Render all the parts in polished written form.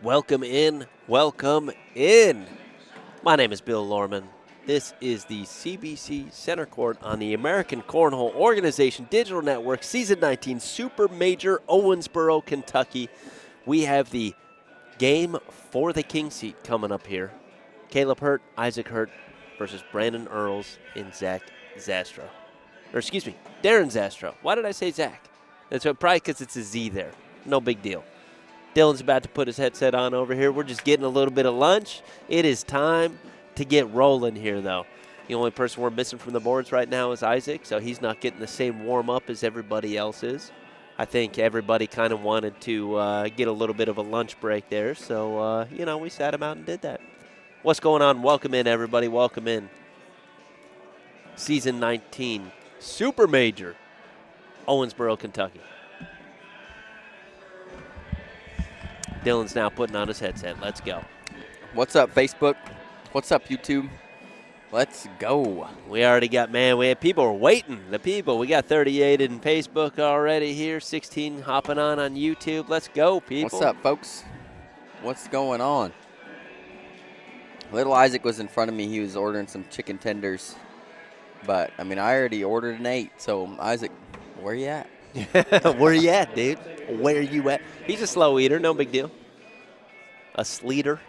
Welcome in. Welcome in. My name is Bill Lorman. This is the CBC Center Court on the American Cornhole Organization Digital Network Season 19 Super Major Owensboro, Kentucky. We have the game for the king seat coming up here. Caleb Hurt, Isaac Hurt versus Brandon Earls and Zach Zastro. Or excuse me, Darren Zastro. Why did I say Zach? That's probably because it's a Z there. No big deal. Dylan's about to put his headset on over here. We're just getting a little bit of lunch. It is time to get rolling here, though. The only person we're missing from the boards right now is Isaac, so he's not getting the same warm-up as everybody else is. I think everybody kind of wanted to get a little bit of a lunch break there, so, we sat him out and did that. What's going on? Welcome in, everybody. Welcome in. Season 19, Super Major, Owensboro, Kentucky. Dylan's now putting on his headset. Let's go. What's up, Facebook? What's up, YouTube? Let's go. We already got, people are waiting. We got 38 in Facebook already here, 16 hopping on YouTube. Let's go, people. What's up, folks? What's going on? Little Isaac was in front of me. He was ordering some chicken tenders. But, I already ordered an 8. So, Isaac, where you at? Where you at, dude? Where you at? He's a slow eater. No big deal. A sleeter?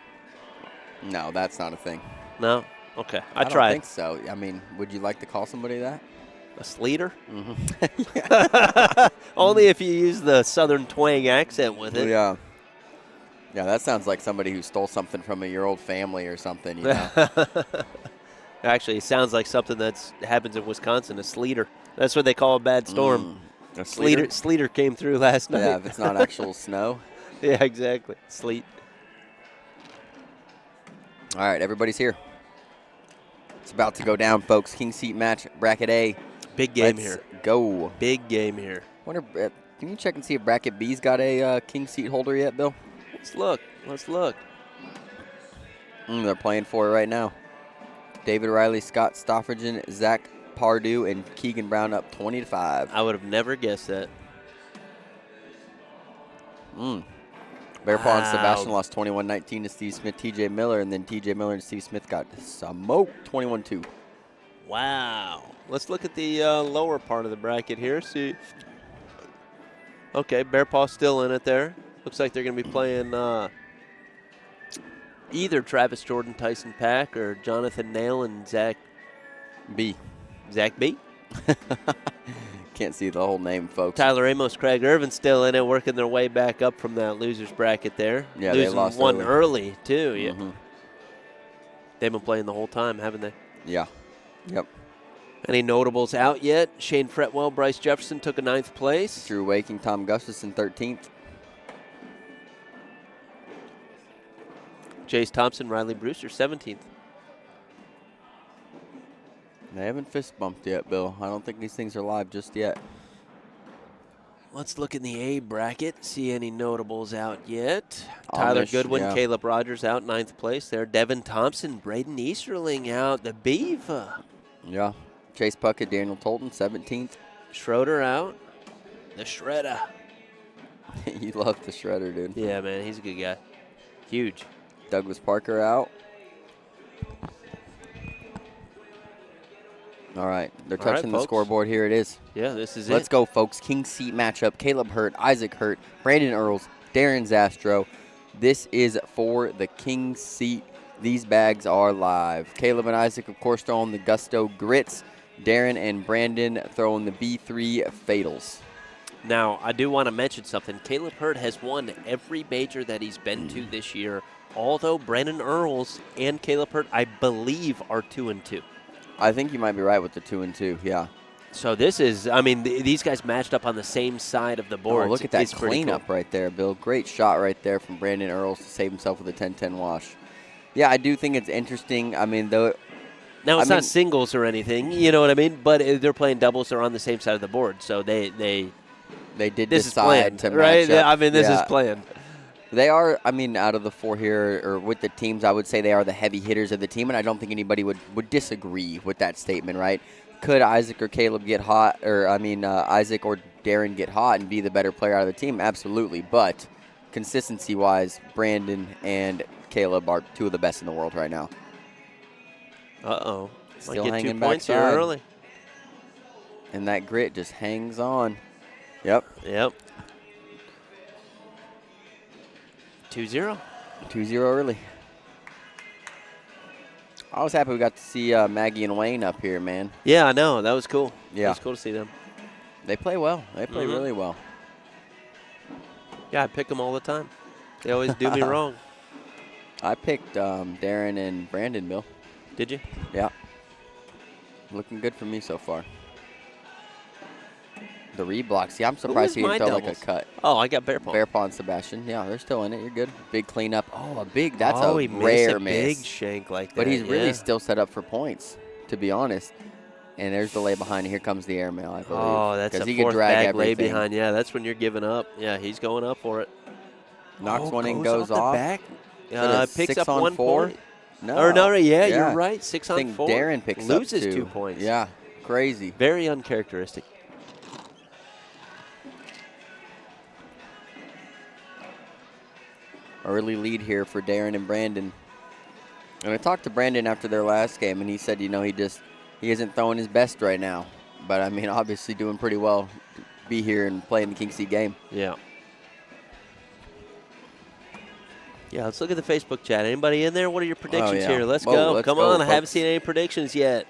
No, that's not a thing. No? Okay. I don't tried. think so. Would you like to call somebody that? A sleeter? Mm-hmm. Only if you use the southern twang accent with it. Yeah. Yeah, that sounds like somebody who stole something from your old family or something, you know? Actually, it sounds like something that happens in Wisconsin, a sleeter. That's what they call a bad storm. A sleeter? Sleeter came through last night. Yeah, if it's not actual snow. Yeah, exactly. Sleet. All right, everybody's here. It's about to go down, folks. King seat match, bracket A. Big game Let's here. Go. Big game here. Can you check and see if bracket B's got a king seat holder yet, Bill? Let's look. They're playing for it right now. David Riley, Scott Stoffridgen, Zach Pardue, and Keegan Brown up 20-5. I would have never guessed that. Bearpaw and Sebastian lost 21-19 to Steve Smith, TJ Miller, and then TJ Miller and Steve Smith got smoked 21-2. Wow. Let's look at the lower part of the bracket here. See. Okay, Bearpaw still in it there. Looks like they're going to be playing either Travis Jordan, Tyson Pack, or Jonathan Nail and Zach B. Zach B? Can't see the whole name, folks. Tyler Amos, Craig Irvin still in it, working their way back up from that loser's bracket there. Yeah, Losing they lost one early too. Yeah. Mm-hmm. They've been playing the whole time, haven't they? Yeah. Yep. Any notables out yet? Shane Fretwell, Bryce Jefferson took a 9th place. Drew Waking, Tom Gustafson, 13th. Chase Thompson, Riley Brewster, 17th. They haven't fist bumped yet, Bill. I don't think these things are live just yet. Let's look in the A bracket, see any notables out yet. Tyler Goodwin, yeah. Caleb Rogers out 9th place there. Devin Thompson, Braden Easterling out. The Beaver. Yeah. Chase Puckett, Daniel Tolton, 17th. Schroeder out. The Shredder. You love the Shredder, dude. Yeah, man, he's a good guy. Huge. Douglas Parker out. All right, they're touching the scoreboard. Here it is. Yeah, this is Let's go, folks. King seat matchup. Caleb Hurt, Isaac Hurt, Brandon Earls, Darren Zastro. This is for the king seat. These bags are live. Caleb and Isaac, of course, throwing the Gusto Grits. Darren and Brandon throwing the B3 Fatals. Now, I do want to mention something. Caleb Hurt has won every major that he's been to this year, although Brandon Earls and Caleb Hurt, I believe, are 2-2. I think you might be right with the 2-2, yeah. So this is, these guys matched up on the same side of the board. Oh, look at that cleanup right there, Bill. Great shot right there from Brandon Earls to save himself with a 10-10 wash. Yeah, I do think it's interesting. Now, it's not singles or anything, you know what I mean? But they're playing doubles. They're on the same side of the board. So they did this decide is planned, to right? match up. This is planned. They are, out of the four here, or with the teams, I would say they are the heavy hitters of the team, and I don't think anybody would disagree with that statement, right? Could Isaac or Caleb get hot, or Isaac or Darren get hot and be the better player out of the team? Absolutely, but consistency-wise, Brandon and Caleb are two of the best in the world right now. Uh-oh. Still Might get 2 hanging points here backside. early. And that grit just hangs on. Yep. Yep. 2-0. 2-0 early. I was happy we got to see Maggie and Wayne up here, man. Yeah, I know. That was cool. Yeah. It was cool to see them. They play well. They play really well. Yeah, I pick them all the time. They always do me wrong. I picked Darren and Brandon, Bill. Did you? Yeah. Looking good for me so far. The reblocks. Yeah, I'm surprised he didn't throw like a cut. Oh, I got Bear Paw. Bear Paw and Sebastian. Yeah, they're still in it. You're good. Big cleanup. Oh, a big. That's he a rare missed a miss. big shank like that. But he's really still set up for points, to be honest. And there's the lay behind. Here comes the airmail, I believe. Oh, that's a he fourth could drag bag everything. lay behind. Yeah, that's when you're giving up. Yeah, he's going up for it. Knocks one in, goes the off. back. six Picks up on 1 4? point. No. Or no, yeah, you're right. 6 I on think 4. Darren picks loses up 2 points. Yeah, crazy. Very uncharacteristic. Early lead here for Darren and Brandon. And I talked to Brandon after their last game, and he said, you know, he isn't throwing his best right now. But, I mean, obviously doing pretty well to be here and play in the King Seat game. Yeah. Yeah, let's look at the Facebook chat. Anybody in there? What are your predictions here? Let's go. Come on, I haven't seen any predictions yet.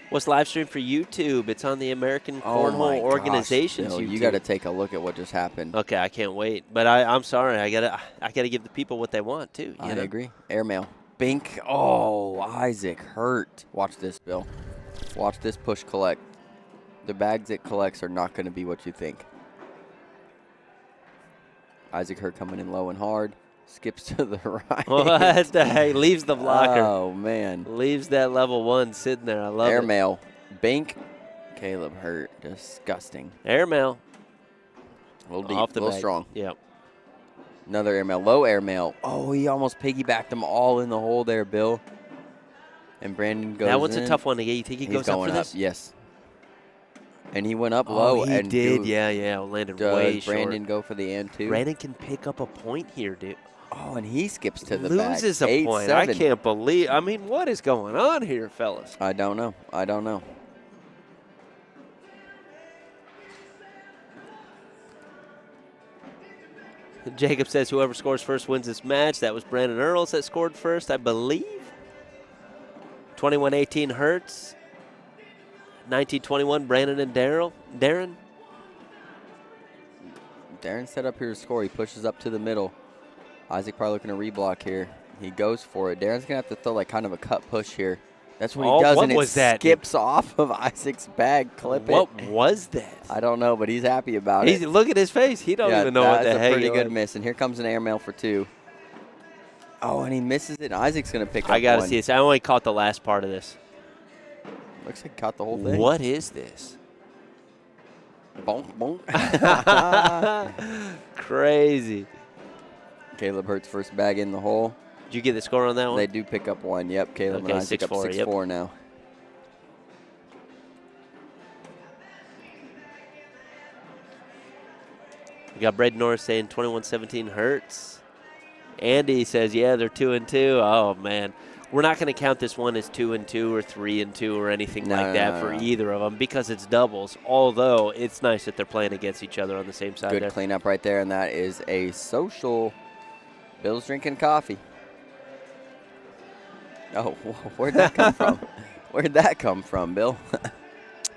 What's live stream for YouTube? It's on the American Cornhole Organization's YouTube. You got to take a look at what just happened. Okay, I can't wait. But I'm sorry. I gotta give the people what they want too. I agree. Airmail. Bink. Oh, Isaac hurt. Watch this, Bill. Watch this push collect. The bags it collects are not going to be what you think. Isaac Hurt coming in low and hard. Skips to the right. What the heck? Leaves the blocker. Oh, man. Leaves that level 1 sitting there. I love it. Airmail. Bink. Caleb Hurt. Disgusting. Airmail. A little deep. Off the a little bag. strong. Yep. Another airmail. Low airmail. Oh, he almost piggybacked them all in the hole there, Bill. And Brandon goes in. That one's a tough one to get. You think he goes up for this? Yes. And he went up low. He did. Yeah. Landed way short. Does Brandon go for the and 2? Brandon can pick up a point here, dude. Oh, and he skips to the back. Loses a point. I can't believe. I mean, what is going on here, fellas? I don't know. Jacob says whoever scores first wins this match. That was Brandon Earls that scored first, I believe. 21-18 Hertz. 19-21 Brandon and Darren. Darren set up here to score. He pushes up to the middle. Isaac probably looking to reblock here. He goes for it. Darren's going to have to throw like kind of a cut push here. That's what he does, and it skips off of Isaac's bag. Clip it. What was that? I don't know, but he's happy about it. Look at his face. He don't even know what the heck. That's a pretty good miss, and here comes an airmail for 2. Oh, and he misses it. Isaac's going to pick up one. I got to see this. I only caught the last part of this. Looks like he caught the whole thing. What is this? Bonk, bonk. Crazy. Caleb Hurt's first bag in the hole. Did you get the score on that one? They do pick up 1. Yep, Caleb and Isaac up 6-4 now. We got Braden Norris saying 21-17 Hertz. Andy says, yeah, they're 2-2. Oh, man. We're not going to count this one as 2-2 or 3-2 or anything like that for either of them because it's doubles, although it's nice that they're playing against each other on the same side. Good cleanup right there, and that is a social. Bill's drinking coffee. Oh, where'd that come from? Where'd that come from, Bill?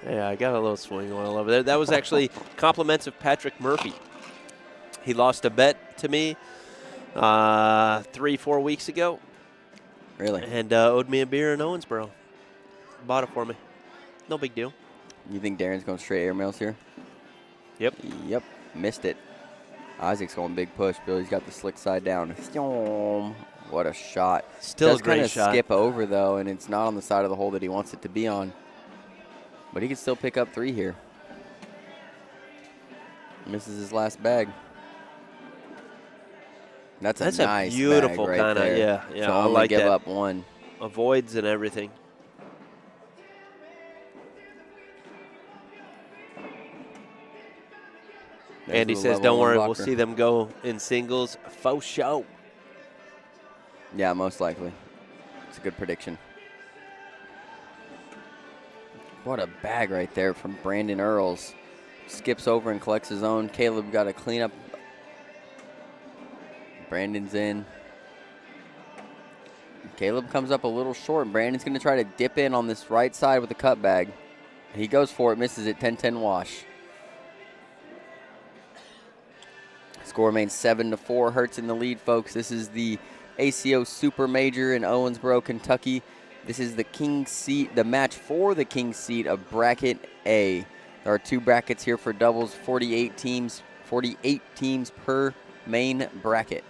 Yeah, I got a little swing going over there. That was actually compliments of Patrick Murphy. He lost a bet to me 3-4 weeks ago. Really? And owed me a beer in Owensboro. Bought it for me. No big deal. You think Darren's going straight airmails here? Yep. Yep. Missed it. Isaac's going big push. Billy's got the slick side down. What a shot. Still a great shot. Skip over, though, and it's not on the side of the hole that he wants it to be on. But he can still pick up 3 here. Misses his last bag. That's a nice beautiful bag right there. Yeah. So I only like give that. up 1. Avoids and everything. Andy says, don't worry, we'll see them go in singles. Faux show. Yeah, most likely. It's a good prediction. What a bag right there from Brandon Earls. Skips over and collects his own. Caleb got to clean up. Brandon's in. Caleb comes up a little short. Brandon's going to try to dip in on this right side with the cut bag. He goes for it, misses it, 10-10 wash. Score remains 7-4. Hertz in the lead, folks. This is the ACO Super Major in Owensboro, Kentucky. This is the king seat, the match for the king seat of Bracket A. There are 2 brackets here for doubles, 48 teams per main bracket.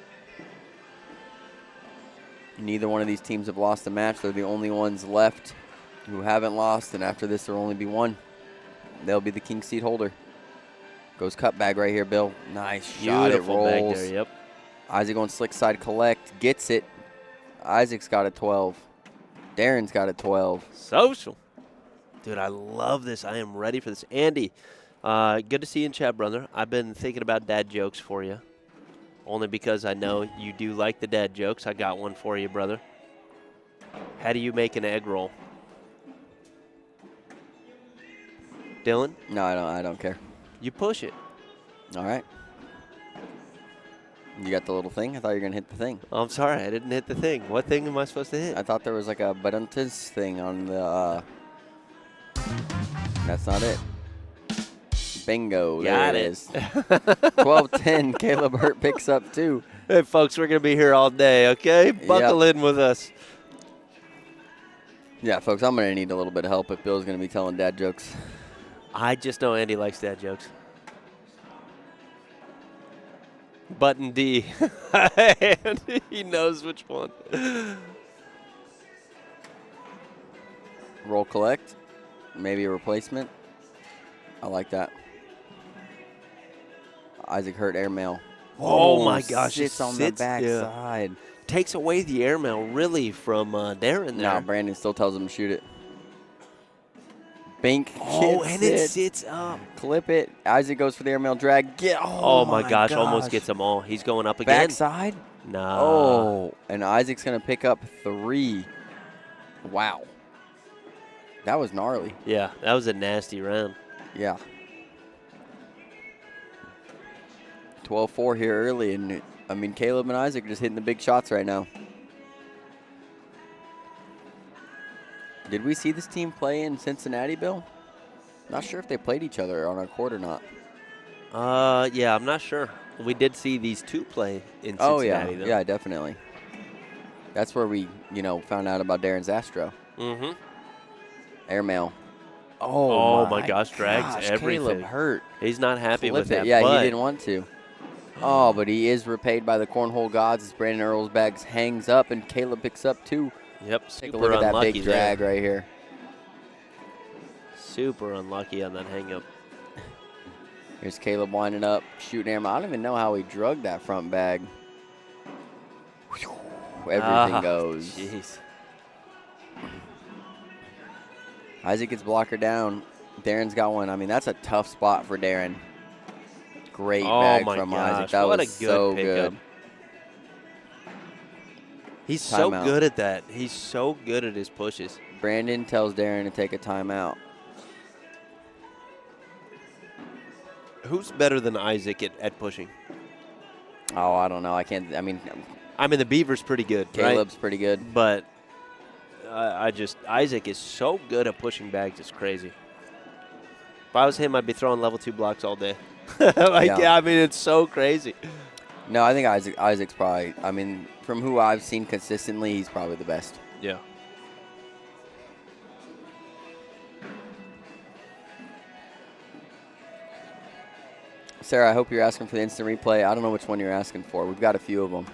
Neither one of these teams have lost a match. They're the only ones left who haven't lost, and after this there will only be one. They'll be the king seat holder. Goes cut bag right here, Bill. Nice shot. It rolls. Bag there, yep. Isaac on slick side collect, gets it. Isaac's got a 12. Darren's got a 12. Social. Dude, I love this. I am ready for this. Andy, good to see you in chat, brother. I've been thinking about dad jokes for you, only because I know you do like the dad jokes. I got one for you, brother. How do you make an egg roll? Dylan? No, I don't care. You push it. All right. You got the little thing? I thought you were going to hit the thing. Oh, I'm sorry. I didn't hit the thing. What thing am I supposed to hit? I thought there was like a baduntas thing on the... That's not it. Bingo. Got there it. It is. 12-10. Caleb Hurt picks up 2. Hey, folks, we're going to be here all day, okay? Buckle in with us. Yeah, folks, I'm going to need a little bit of help if Bill's going to be telling dad jokes. I just know Andy likes dad jokes. Button D. And he knows which one. Roll collect. Maybe a replacement. I like that. Isaac Hurt airmail. Oh my gosh. Sits on the back side. Takes away the airmail really from Darren there. No, Brandon still tells him to shoot it. Bink. Oh, and it sits up. Clip it. Isaac goes for the airmail drag. Oh my gosh. Almost gets them all. He's going up again. Backside? Nah. Oh, and Isaac's going to pick up 3. Wow. That was gnarly. Yeah, that was a nasty round. Yeah. 12-4 here early, and I mean, Caleb and Isaac are just hitting the big shots right now. Did we see this team play in Cincinnati, Bill? Not sure if they played each other on our court or not. Yeah, I'm not sure. We did see these 2 play in Cincinnati, though. Yeah, definitely. That's where we, found out about Darren Zastro. Mm-hmm. Airmail. Oh my gosh, drags everything. Caleb Hurt. He's not happy with that. Yeah, he didn't want to. Oh, but he is repaid by the Cornhole gods as Brandon Earls' bags hangs up, and Caleb picks up 2. Yep, Take a look at that big drag right here. Super unlucky on that hang-up. Here's Caleb winding up, shooting airmail. I don't even know how he drug that front bag. Everything goes. Jeez. Isaac gets blocker down. Darren's got one. I mean, that's a tough spot for Darren. Great bag from Isaac. That was so good. He's so good at that. He's so good at his pushes. Brandon tells Darren to take a timeout. Who's better than Isaac at pushing? Oh, I don't know. I mean, the Beaver's pretty good. Caleb's right? pretty good. But Isaac is so good at pushing bags. It's crazy. If I was him, I'd be throwing level 2 blocks all day. I mean, it's so crazy. No, I think Isaac's probably, I mean, from who I've seen consistently, he's probably the best. Yeah. Sarah, I hope you're asking for the instant replay. I don't know which one you're asking for. We've got a few of them.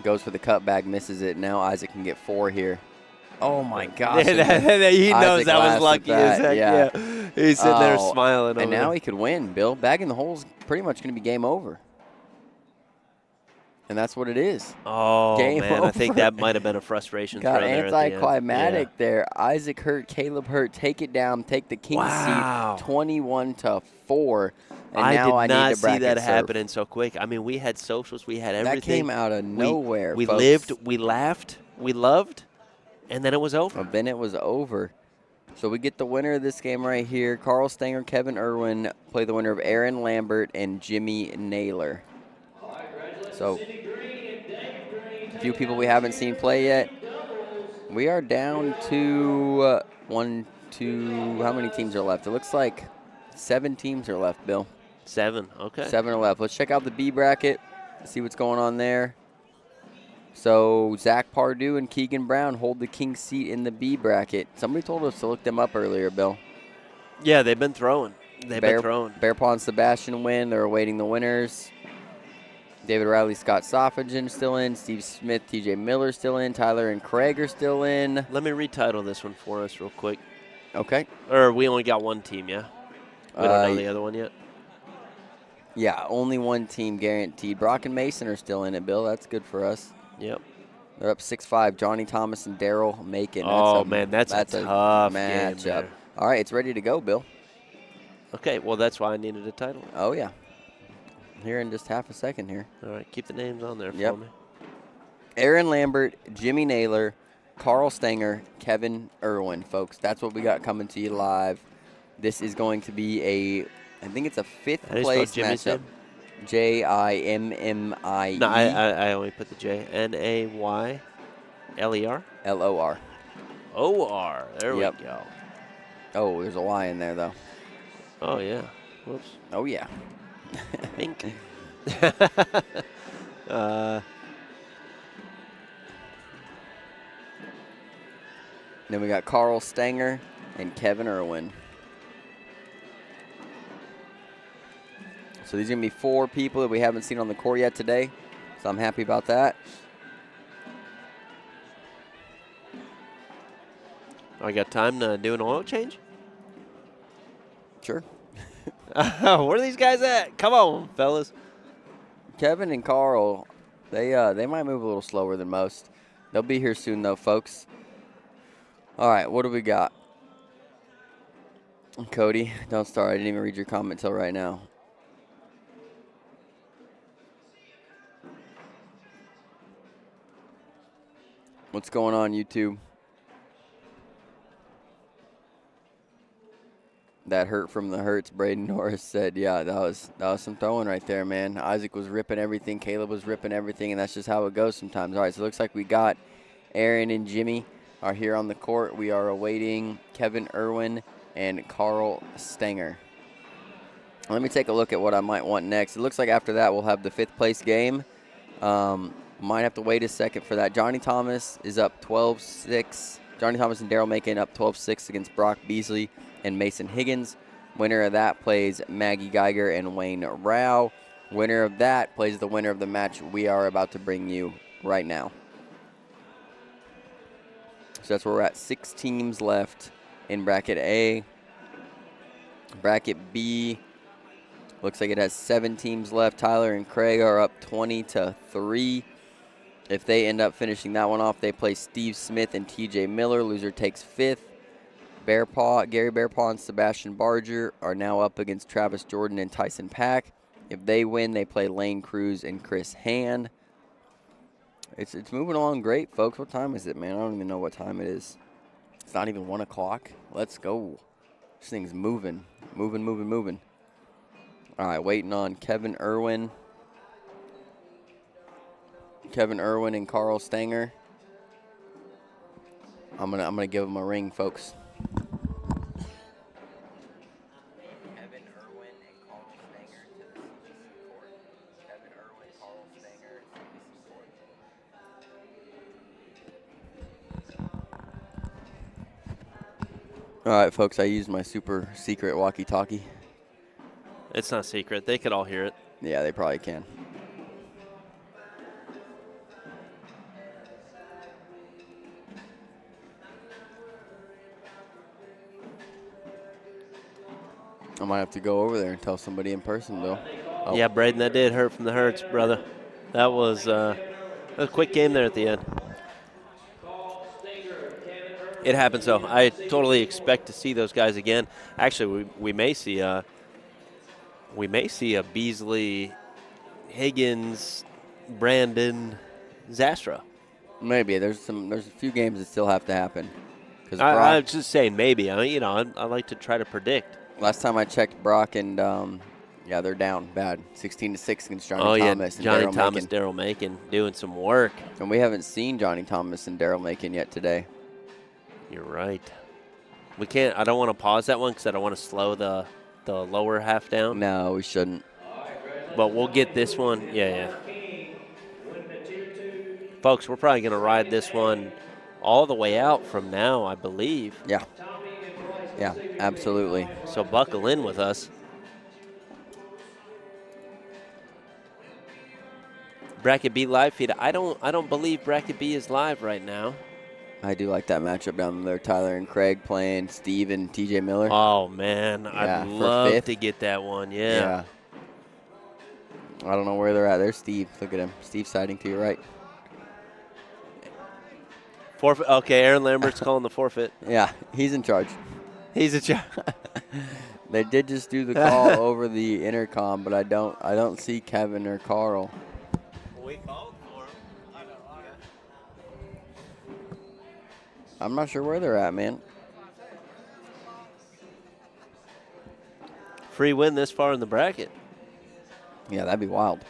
Goes for the cutback, misses it. Now Isaac can get 4 here. Oh, my gosh. He knows that was lucky as heck. Yeah. He's sitting there smiling. And now he could win, Bill. Bagging the hole's pretty much going to be game over. And that's what it is. Oh, game man. over. I think that might have been a frustration throw there at the end. Anticlimactic there. Isaac Hurt, Caleb Hurt, take it down, take the king seat, 21-4. And I now did I need not to see bracket that surf. happening so quick. I mean, we had socials, we had everything. That came out of nowhere, We folks. lived, we laughed, we loved, and then it was over. Well, then it was over. So we get the winner of this game right here. Carl Stanger, Kevin Irwin play the winner of Aaron Lambert and Jimmy Naylor. So a few people we haven't seen play yet. We are down to 1, 2, how many teams are left? It looks like 7 teams are left, Bill. 7, okay. 7 are left. Let's check out the B bracket, see what's going on there. So Zach Pardue and Keegan Brown hold the king seat in the B bracket. Somebody told us to look them up earlier, Bill. Yeah, they've been throwing. Bear Paw and Sebastian win. They're awaiting the winners. David Riley, Scott Soffagen still in. Steve Smith, TJ Miller still in. Tyler and Craig are still in. Let me retitle this one for us real quick. Okay. Or we only got one team, yeah? We don't know the other one yet? Yeah, only one team guaranteed. Brock and Mason are still in it, Bill. That's good for us. Yep. They're up 6-5. Johnny Thomas and Daryl Macon. That's a tough matchup. game there. All right, it's ready to go, Bill. Okay, well, that's why I needed a title. Oh, yeah. Here in just half a second here. All right, keep the names on there Yep. for me. Aaron Lambert, Jimmy Naylor, Carl Stanger, Kevin Irwin, folks. That's what we got coming to you live. This is going to be I think it's a 5th place matchup. Jimmie. No, I only put the J. Nayler? LOR. OR. There we go. Oh, there's a Y in there, though. Oh, yeah. Whoops. Oh, yeah. Mink. Then we got Carl Stanger and Kevin Irwin. So these are going to be 4 people that we haven't seen on the court yet today. So I'm happy about that. I got time to do an oil change? Sure. Where are these guys at? Come on, fellas. Kevin and Carl, they might move a little slower than most. They'll be here soon, though, folks. All right, what do we got? Cody, don't start. I didn't even read your comment till right now. What's going on, YouTube? That hurt from the hurts, Braden Norris said. Yeah, that was some throwing right there, man. Isaac was ripping everything. Caleb was ripping everything, and that's just how it goes sometimes. All right, so it looks like we got Aaron and Jimmy are here on the court. We are awaiting Kevin Irwin and Carl Stanger. Let me take a look at what I might want next. It looks like after that we'll have the 5th place game. Might have to wait a second for that. Johnny Thomas is up 12-6. Johnny Thomas and Daryl Macon up 12-6 against Brock Beasley and Mason Higgins. Winner of that plays Maggie Geiger and Wayne Rao. Winner of that plays the winner of the match we are about to bring you right now. So that's where we're at. 6 teams left in bracket A. Bracket B looks like it has 7 teams left. Tyler and Craig are up 20-3. If they end up finishing that one off, they play Steve Smith and TJ Miller. Loser takes 5th. Gary Bearpaw and Sebastian Barger are now up against Travis Jordan and Tyson Pack. If they win, they play Lane Cruz and Chris Hand. It's moving along great, folks. What time is it, man? I don't even know what time it is. It's not even 1 o'clock. Let's go. This thing's moving. Moving. All right, waiting on Kevin Irwin. Kevin Irwin and Carl Stanger. I'm gonna give them a ring, folks. Kevin Irwin and Carl Stanger to the CBC court. Kevin Irwin, Carl Stanger, CBC court. All right, folks. I used my super secret walkie-talkie. It's not secret. They could all hear it. Yeah, they probably can. I might have to go over there and tell somebody in person, Bill. Oh. Yeah, Braden, that did hurt from the hurts, brother. That was a quick game there at the end. It happens, though. I totally expect to see those guys again. Actually, we may see We may see a Beasley, Higgins, Brandon, Zastra. Maybe there's a few games that still have to happen. Because I was just saying maybe. I like to try to predict. last time I checked, Brock and they're down bad, 16-6 against Johnny Thomas and Johnny Daryl Thomas, Macon. Daryl Macon doing some work. And we haven't seen Johnny Thomas and Daryl Macon yet today. You're right. We can't. I don't want to pause that one because I don't want to slow the lower half down. No, we shouldn't. But we'll get this one. Yeah. Folks, we're probably going to ride this one all the way out from now, I believe. Yeah. Yeah, absolutely. So buckle in with us. Bracket B live feed. I don't believe Bracket B is live right now. I do like that matchup down there. Tyler and Craig playing Steve and TJ Miller. Oh, man. Yeah, I'd for love fifth. to get that one. Yeah. I don't know where they're at. There's Steve. Look at him. Steve siding to your right. Forfeit. Okay, Aaron Lambert's calling the forfeit. Yeah, he's in charge. He's a charge. They did just do the call over the intercom, but I don't see Kevin or Carl. We called for him. I'm not sure where they're at, man. Free win this far in the bracket. Yeah, that'd be wild.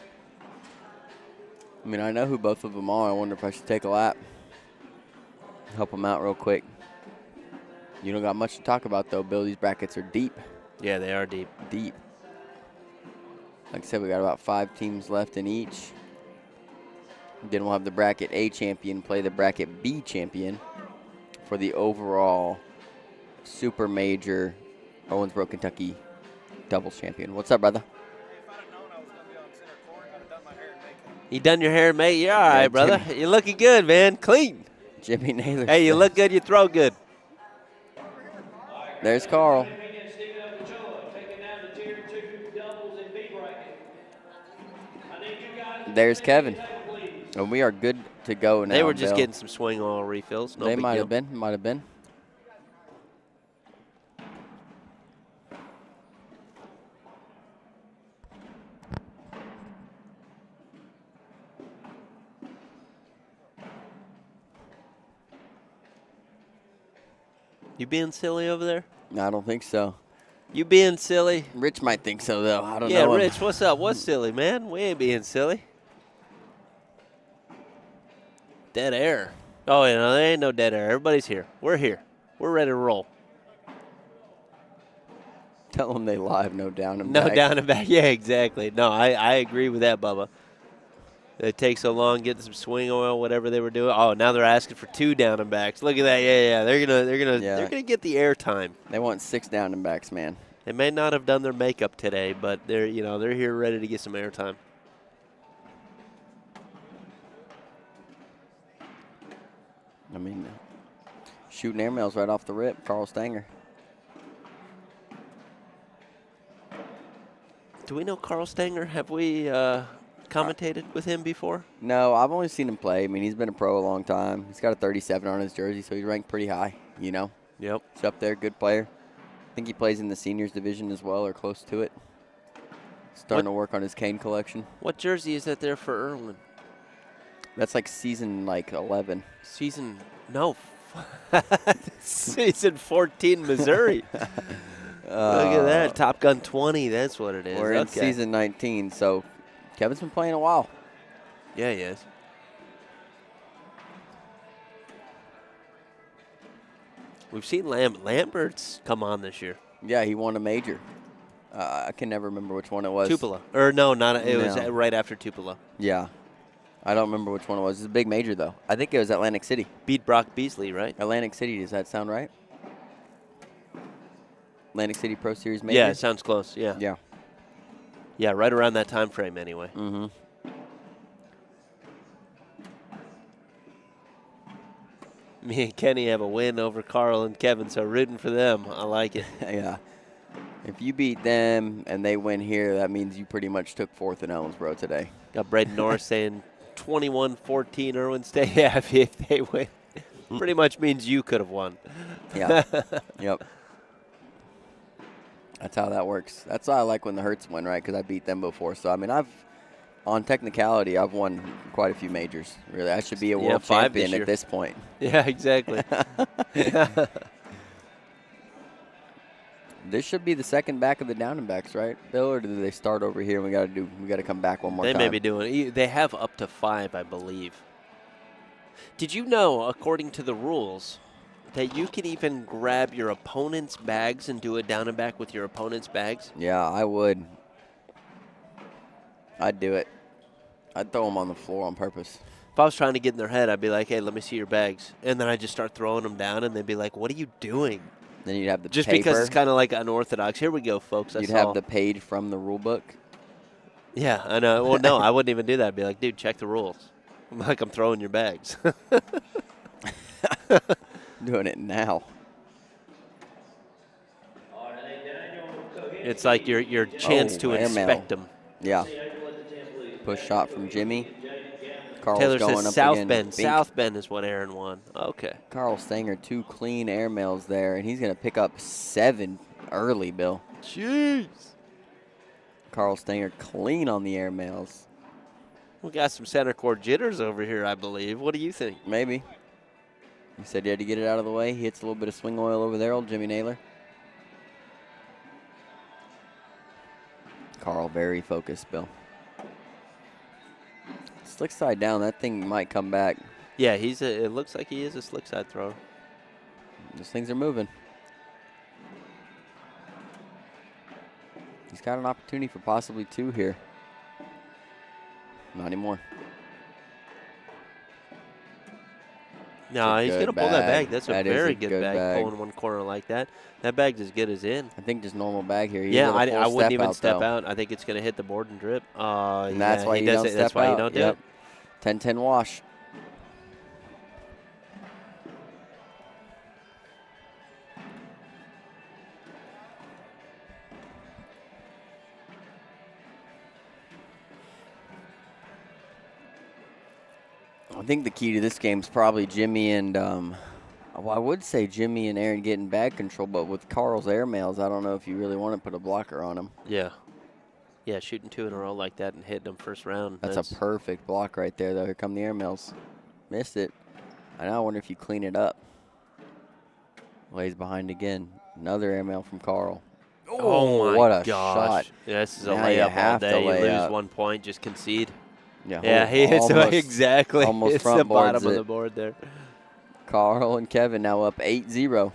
I mean, I know who both of them are. I wonder if I should take a lap. Help them out real quick. You don't got much to talk about, though, Bill. These brackets are deep. Yeah, they are deep. Deep. Like I said, we got about 5 teams left in each. Then we'll have the bracket A champion play the bracket B champion for the overall super major Owensboro, Kentucky doubles champion. What's up, brother? You done your hair, mate? You're all right, brother. Jimmy. You're looking good, man. Clean. Jimmy Naylor. Hey, you look good. You throw good. There's Carl. There's Kevin. And we are good to go now. They were just Bill. getting some swing oil refills. No They big might deal. have been. Might have been. You being silly over there? No, I don't think so. You being silly? Rich might think so, though. I don't Yeah, know. Rich, what's up? What's silly, man? We ain't being silly. Dead air. Oh, there ain't no dead air. Everybody's here. We're here. We're ready to roll. Tell them they live, no down and No back. down and back. Yeah, exactly. No, I agree with that, Bubba. It takes so long getting some swing oil, whatever they were doing. Oh, now they're asking for 2 down and backs. Look at that. Yeah. They're gonna get the air time. They want 6 down and backs, man. They may not have done their makeup today, but they're here ready to get some air time. I mean, shooting airmails right off the rip. Carl Stanger. Do we know Carl Stanger? Have we commentated with him before? No, I've only seen him play. I mean, he's been a pro a long time. He's got a 37 on his jersey, so he's ranked pretty high, you know. Yep. He's up there, good player. I think he plays in the seniors division as well, or close to it. Starting to work on his cane collection. What jersey is that there for Irwin? That's like season 11. Season 14 Missouri. Look at that. Top Gun 20. That's what it is. We're in season 19, so Kevin's been playing a while. Yeah, he is. We've seen Lambert's come on this year. Yeah, he won a major. I can never remember which one it was. Tupelo. Or no, it was right after Tupelo. Yeah. I don't remember which one it was. It's a big major, though. I think it was Atlantic City. Beat Brock Beasley, right? Atlantic City, does that sound right? Atlantic City Pro Series major? Yeah, it sounds close. Yeah. Yeah. Yeah, right around that time frame anyway. Mm-hmm. Me and Kenny have a win over Carl and Kevin, so rooting for them. I like it. Yeah. If you beat them and they win here, that means you pretty much took 4th in Owensboro today. Got Braden Norris saying 21-14 Irwin State. Yeah, if they win, pretty much means you could have won. Yeah. Yep. That's how that works. That's why I like when the Hertz win, right? Because I beat them before. So, I mean, on technicality, I've won quite a few majors. Really, I should be a world 5 this champion year. at this point. Yeah, exactly. This should be the second back of the down and backs, right, Bill? Or do they start over here? And we got to come back one more They time. may be doing. They have up to 5, I believe. Did you know, according to the rules, that you can even grab your opponent's bags and do a down and back with your opponent's bags? Yeah, I would. I'd do it. I'd throw them on the floor on purpose. If I was trying to get in their head, I'd be like, hey, let me see your bags. And then I'd just start throwing them down, and they'd be like, what are you doing? Then you'd have the Just paper. because it's kind of like unorthodox. Here we go, folks. You'd have the page from the rule book. Yeah, I know. Well, no, I wouldn't even do that. I'd be like, dude, check the rules. I'm like, I'm throwing your bags. Doing it now. It's like your chance to inspect them. Yeah. Push shot from Jimmy. Carl's Taylor going says up South again. Bend. Bink. South Bend is what Aaron won. Okay. Carl Stanger, 2 clean airmails there, and he's going to pick up 7 early, Bill. Jeez. Carl Stanger clean on the airmails. We got some center court jitters over here, I believe. What do you think? Maybe. He said he had to get it out of the way. He hits a little bit of swing oil over there, old Jimmy Naylor. Carl, very focused, Bill. Slick side down. That thing might come back. Yeah, it looks like he is a slick side thrower. Those things are moving. He's got an opportunity for possibly 2 here. Not anymore. No, he's going to pull that bag. That's That a is very a good good bag, bag. pulling one corner like that. That bag's as good as in. I think just normal bag here. Yeah, I wouldn't even step out. I think it's going to hit the board and drip. And that's why he you does don't it. step That's why out. you don't do it. 10-10 wash. I think the key to this game is probably Jimmy and, well, I would say Jimmy and Aaron getting bag control, but with Carl's airmails, I don't know if you really want to put a blocker on him. Yeah. Yeah, shooting 2 in a row like that and hitting them first round. That's a perfect block right there, though. Here come the airmails. Missed it. I now wonder if you clean it up. Lays behind again. Another airmail from Carl. Oh, my what a gosh. shot. Yeah, this is a Now you layup all have to day. You lay lose up. 1 point, just concede. Yeah, He hits it exactly. Almost it's front the bottom boards of it. the board there. Carl and Kevin now up 8-0.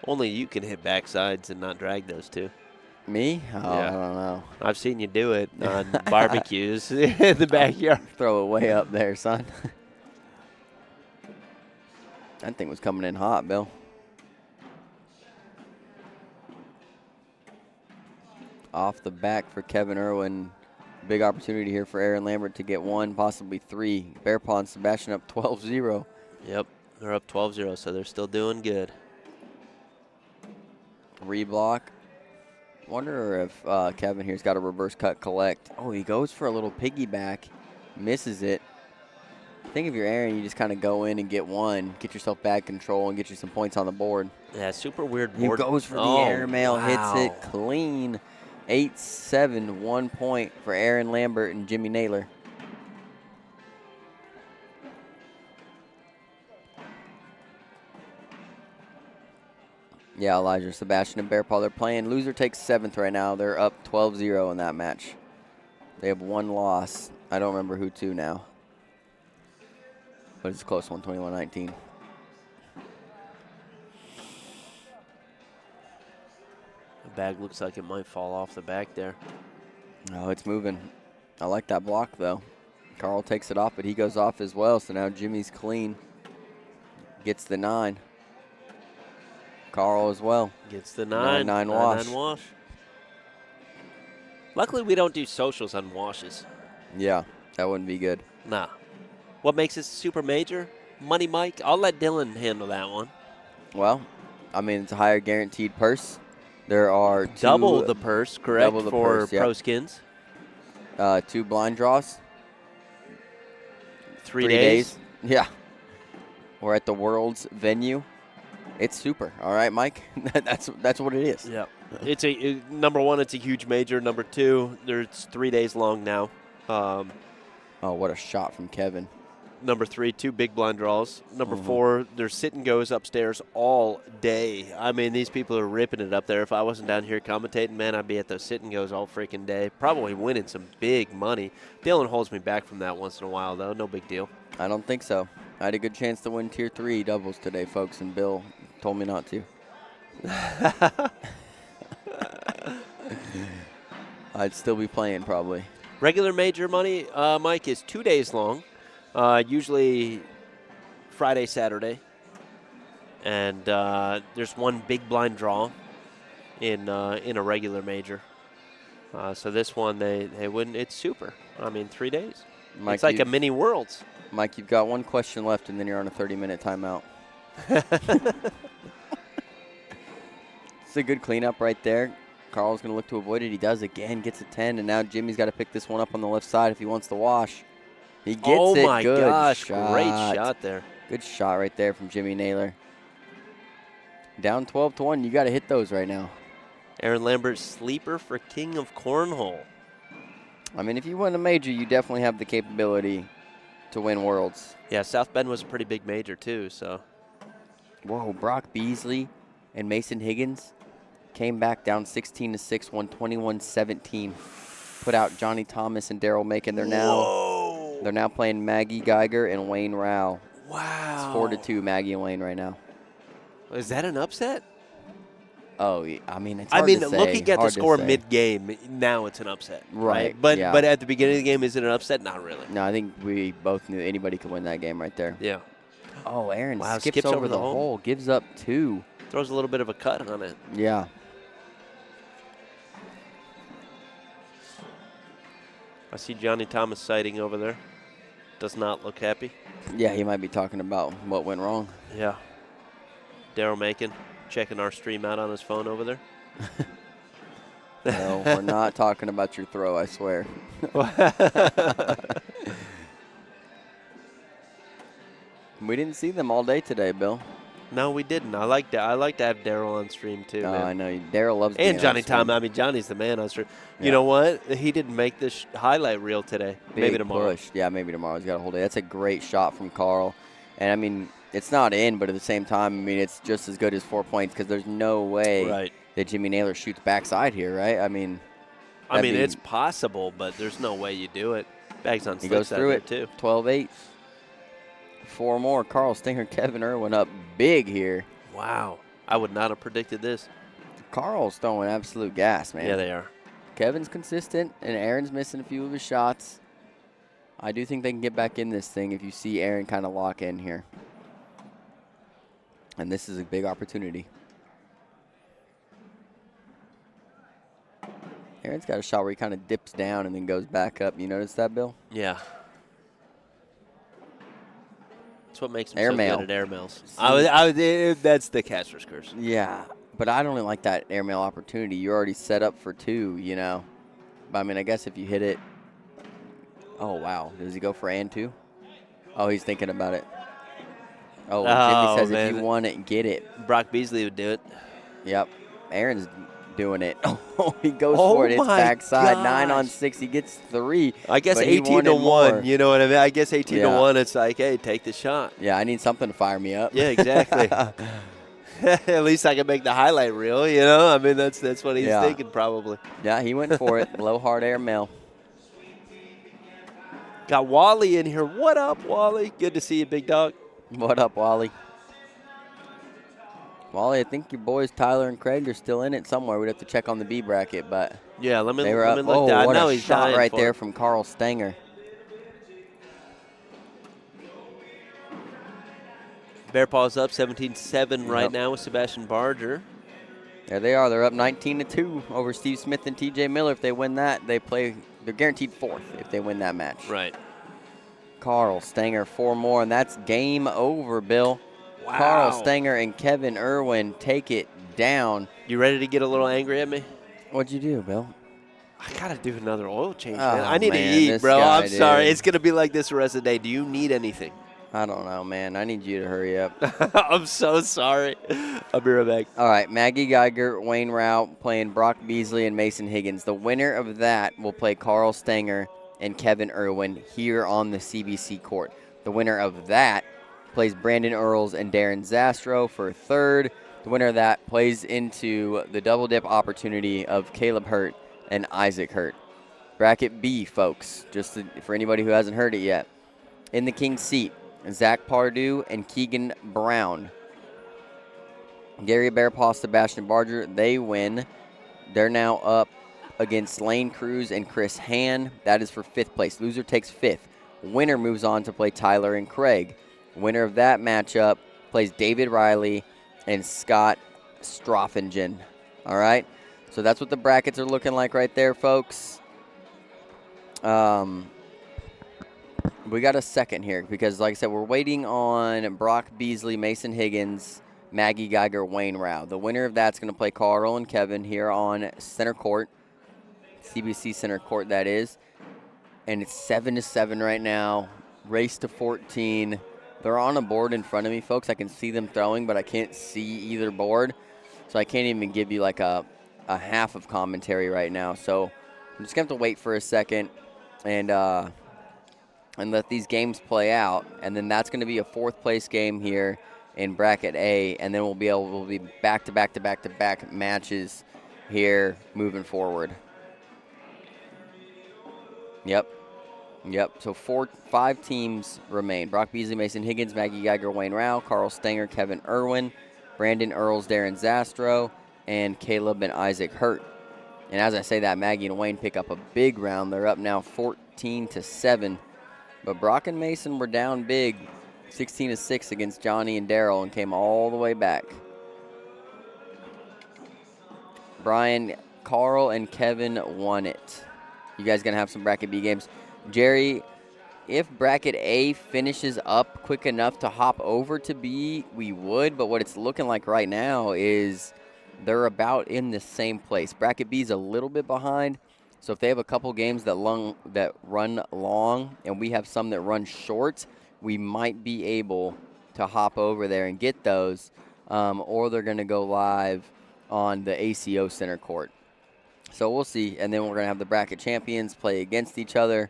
Only you can hit backsides and not drag those 2. Me? Oh, Yeah. I don't know. I've seen you do it on barbecues in the backyard. Throw it way up there, son. That thing was coming in hot, Bill. Off the back for Kevin Irwin. Big opportunity here for Aaron Lambert to get 1, possibly 3. Bear Pond Sebastian up 12-0. Yep, they're up 12-0, so they're still doing good. Reblock. Wonder if Kevin here's got a reverse cut collect. Oh, he goes for a little piggyback. Misses it. I think if you're Aaron, you just kind of go in and get 1, get yourself bag control, and get you some points on the board. Yeah, super weird He board. goes for the airmail, hits it clean. 8-7, 1 point for Aaron Lambert and Jimmy Naylor. Yeah, Elijah, Sebastian, and Bear Paw, they're playing. Loser takes 7th right now. They're up 12-0 in that match. They have 1 loss. I don't remember who to now. But it's a close one, 21-19. The bag looks like it might fall off the back there. Oh, it's moving. I like that block, though. Carl takes it off, but he goes off as well, so now Jimmy's clean. Gets the 9. Carl as well. Gets the 9. 9 wash. 9 wash. Luckily, we don't do socials on washes. Yeah, that wouldn't be good. Nah. What makes it super major? Money Mike. I'll let Dylan handle that one. Well, I mean, it's a higher guaranteed purse. There are double the purse, correct, double the for purse, yep. Pro Skins. 2 blind draws. 3 days. Yeah. We're at the World's venue It's super. All right, Mike. That's what it is. Yeah. Number one, it's a huge major. Number two, it's 3 days long now. Oh, what a shot from Kevin. Number three, 2 big blind draws. Number four, there's sit and goes upstairs all day. I mean, these people are ripping it up there. If I wasn't down here commentating, man, I'd be at those sit and goes all freaking day. Probably winning some big money. Dylan holds me back from that once in a while, though. No big deal. I don't think so. I had a good chance to win Tier 3 doubles today, folks, and Bill told me not to. I'd still be playing probably. Regular major money, Mike, is 2 days long. Usually Friday, Saturday. And there's one big blind draw in a regular major. So this one, they wouldn't. It's super. I mean, 3 days. Mike, it's like a mini Worlds. Mike, you've got one question left, and then you're on a 30-minute timeout. It's a good cleanup right there. Carl's going to look to avoid it. He does again, gets a 10, and now Jimmy's got to pick this one up on the left side if he wants to wash. He gets it. Oh, my Good gosh. shot. Great shot there. Good shot right there from Jimmy Naylor. Down 12-1. You got to hit those right now. Aaron Lambert, sleeper for King of Cornhole. I mean, if you win a major, you definitely have the capability to win Worlds. Yeah, South Bend was a pretty big major, too, so. Whoa, Brock Beasley and Mason Higgins came back down 16-6, won 21-17. Put out Johnny Thomas and Daryl Macon. They're now playing Maggie Geiger and Wayne Rao. Wow. It's 4-2, Maggie and Wayne right now. Is that an upset? Oh, I mean, it's hard to say. Looking at the Hard to score say. mid-game, now it's an upset. Right, But yeah. but at the beginning of the game, is it an upset? Not really. No, I think we both knew anybody could win that game right there. Yeah. Oh, Aaron Wow, skips over the hole, gives up 2. Throws a little bit of a cut on it. Yeah. I see Johnny Thomas sighting over there. Does not look happy. Yeah, he might be talking about what went wrong. Yeah. Daryl Macon checking our stream out on his phone over there. No, we're not talking about your throw, I swear. We didn't see them all day today, Bill. No, we didn't. I like to have Daryl on stream too. Oh, man. I know. Daryl loves being And Johnny on stream. Thomas. I mean, Johnny's the man on stream. Yeah. You know what? He didn't make this highlight reel today. Big Maybe tomorrow. push. Yeah, maybe tomorrow. He's got a whole day. That's a great shot from Carl. And, I mean, it's not in, but at the same time, I mean, it's just as good as 4 points because there's no way that Jimmy Naylor shoots backside here, right? I mean, it's possible, but there's no way you do it. Bags on he slicks goes through it, too. 12-8. 4 more. Carl Stinger, Kevin Irwin up big here. Wow. I would not have predicted this. Carl's throwing absolute gas, man. Yeah, they are. Kevin's consistent, and Aaron's missing a few of his shots. I do think they can get back in this thing if you see Aaron kind of lock in here. And this is a big opportunity. Aaron's got a shot where he kind of dips down and then goes back up. You notice that, Bill? Yeah. That's what makes him Airmail. so good at airmails. That's the catcher's curse. Yeah, but I don't really like that airmail opportunity. You're already set up for 2, you know. But, I mean, I guess if you hit it. Oh, wow. Does he go for and 2? Oh, he's thinking about it. Oh, Jimmy says if you want it, get it. Brock Beasley would do it. Yep. Aaron's doing it. Oh, he goes for it. It's backside. 9 on 6. He gets 3. I guess 18-1. You know what I mean? I guess 18-1. It's like, hey, take the shot. Yeah, I need something to fire me up. Yeah, exactly. At least I can make the highlight reel. You know, I mean that's what he's thinking probably. Yeah, he went for it. Low hard airmail. Got Wally in here. What up, Wally? Good to see you, big dog. What up, Wally? Wally, I think your boys Tyler and Craig are still in it somewhere. We'd have to check on the B bracket, but yeah, let me they were up. look Oh, down. what I know a he's shot right there it. from Carl Stenger. Bear Paws up 17-7 right now with Sebastian Barger. There they are. They're up 19-2 over Steve Smith and TJ Miller. If they win that, they're guaranteed 4th if they win that match. Right. Carl Stenger, 4 more, and that's game over, Bill. Wow. Carl Stenger and Kevin Irwin take it down. You ready to get a little angry at me? What'd you do, Bill? I got to do another oil change, Oh, man. I need man, to eat, this bro. guy, I'm sorry. dude. It's going to be like this the rest of the day. Do you need anything? I don't know, man. I need you to hurry up. I'm so sorry. I'll be right back. All right, Maggie Geiger, Wayne Rao playing Brock Beasley and Mason Higgins. The winner of that will play Carl Stanger and Kevin Irwin here on the CBC court. The winner of that plays Brandon Earls and Darren Zastro for third. The winner of that plays into the double dip opportunity of Caleb Hurt and Isaac Hurt. Bracket B, folks, for anybody who hasn't heard it yet. In the King's seat, Zach Pardue and Keegan Brown. Gary Bearpaw, Sebastian Barger, they win. They're now up against Lane Cruz and Chris Han. That is for 5th place. Loser takes 5th. Winner moves on to play Tyler and Craig. Winner of that matchup plays David Riley and Scott Stroffingen. All right? So that's what the brackets are looking like right there, folks. We got a second here because, like I said, we're waiting on Brock Beasley, Mason Higgins, Maggie Geiger, Wayne Rao. The winner of that's going to play Carl and Kevin here on center court, CBC center court, that is. And it's 7-7 right now. Race to 14. They're on a board in front of me, folks. I can see them throwing, but I can't see either board. So I can't even give you like a half of commentary right now. So I'm just going to have to wait for a second and let these games play out. And then that's going to be a 4th place game here in bracket A, and then we'll be back-to-back matches here moving forward. Yep. So 5 teams remain. Brock Beasley, Mason Higgins, Maggie Geiger, Wayne Rao, Carl Stanger, Kevin Irwin, Brandon Earls, Darren Zastro, and Caleb and Isaac Hurt. And as I say that, Maggie and Wayne pick up a big round. They're up now 14-7. But Brock and Mason were down big, 16-6 against Johnny and Daryl, and came all the way back. Brian, Carl, and Kevin won it. You guys going to have some Bracket B games. Jerry, if Bracket A finishes up quick enough to hop over to B, we would. But what it's looking like right now is they're about in the same place. Bracket B is a little bit behind. So if they have a couple games that run long and we have some that run short, we might be able to hop over there and get those, or they're going to go live on the ACO Center Court. So we'll see, and then we're going to have the bracket champions play against each other.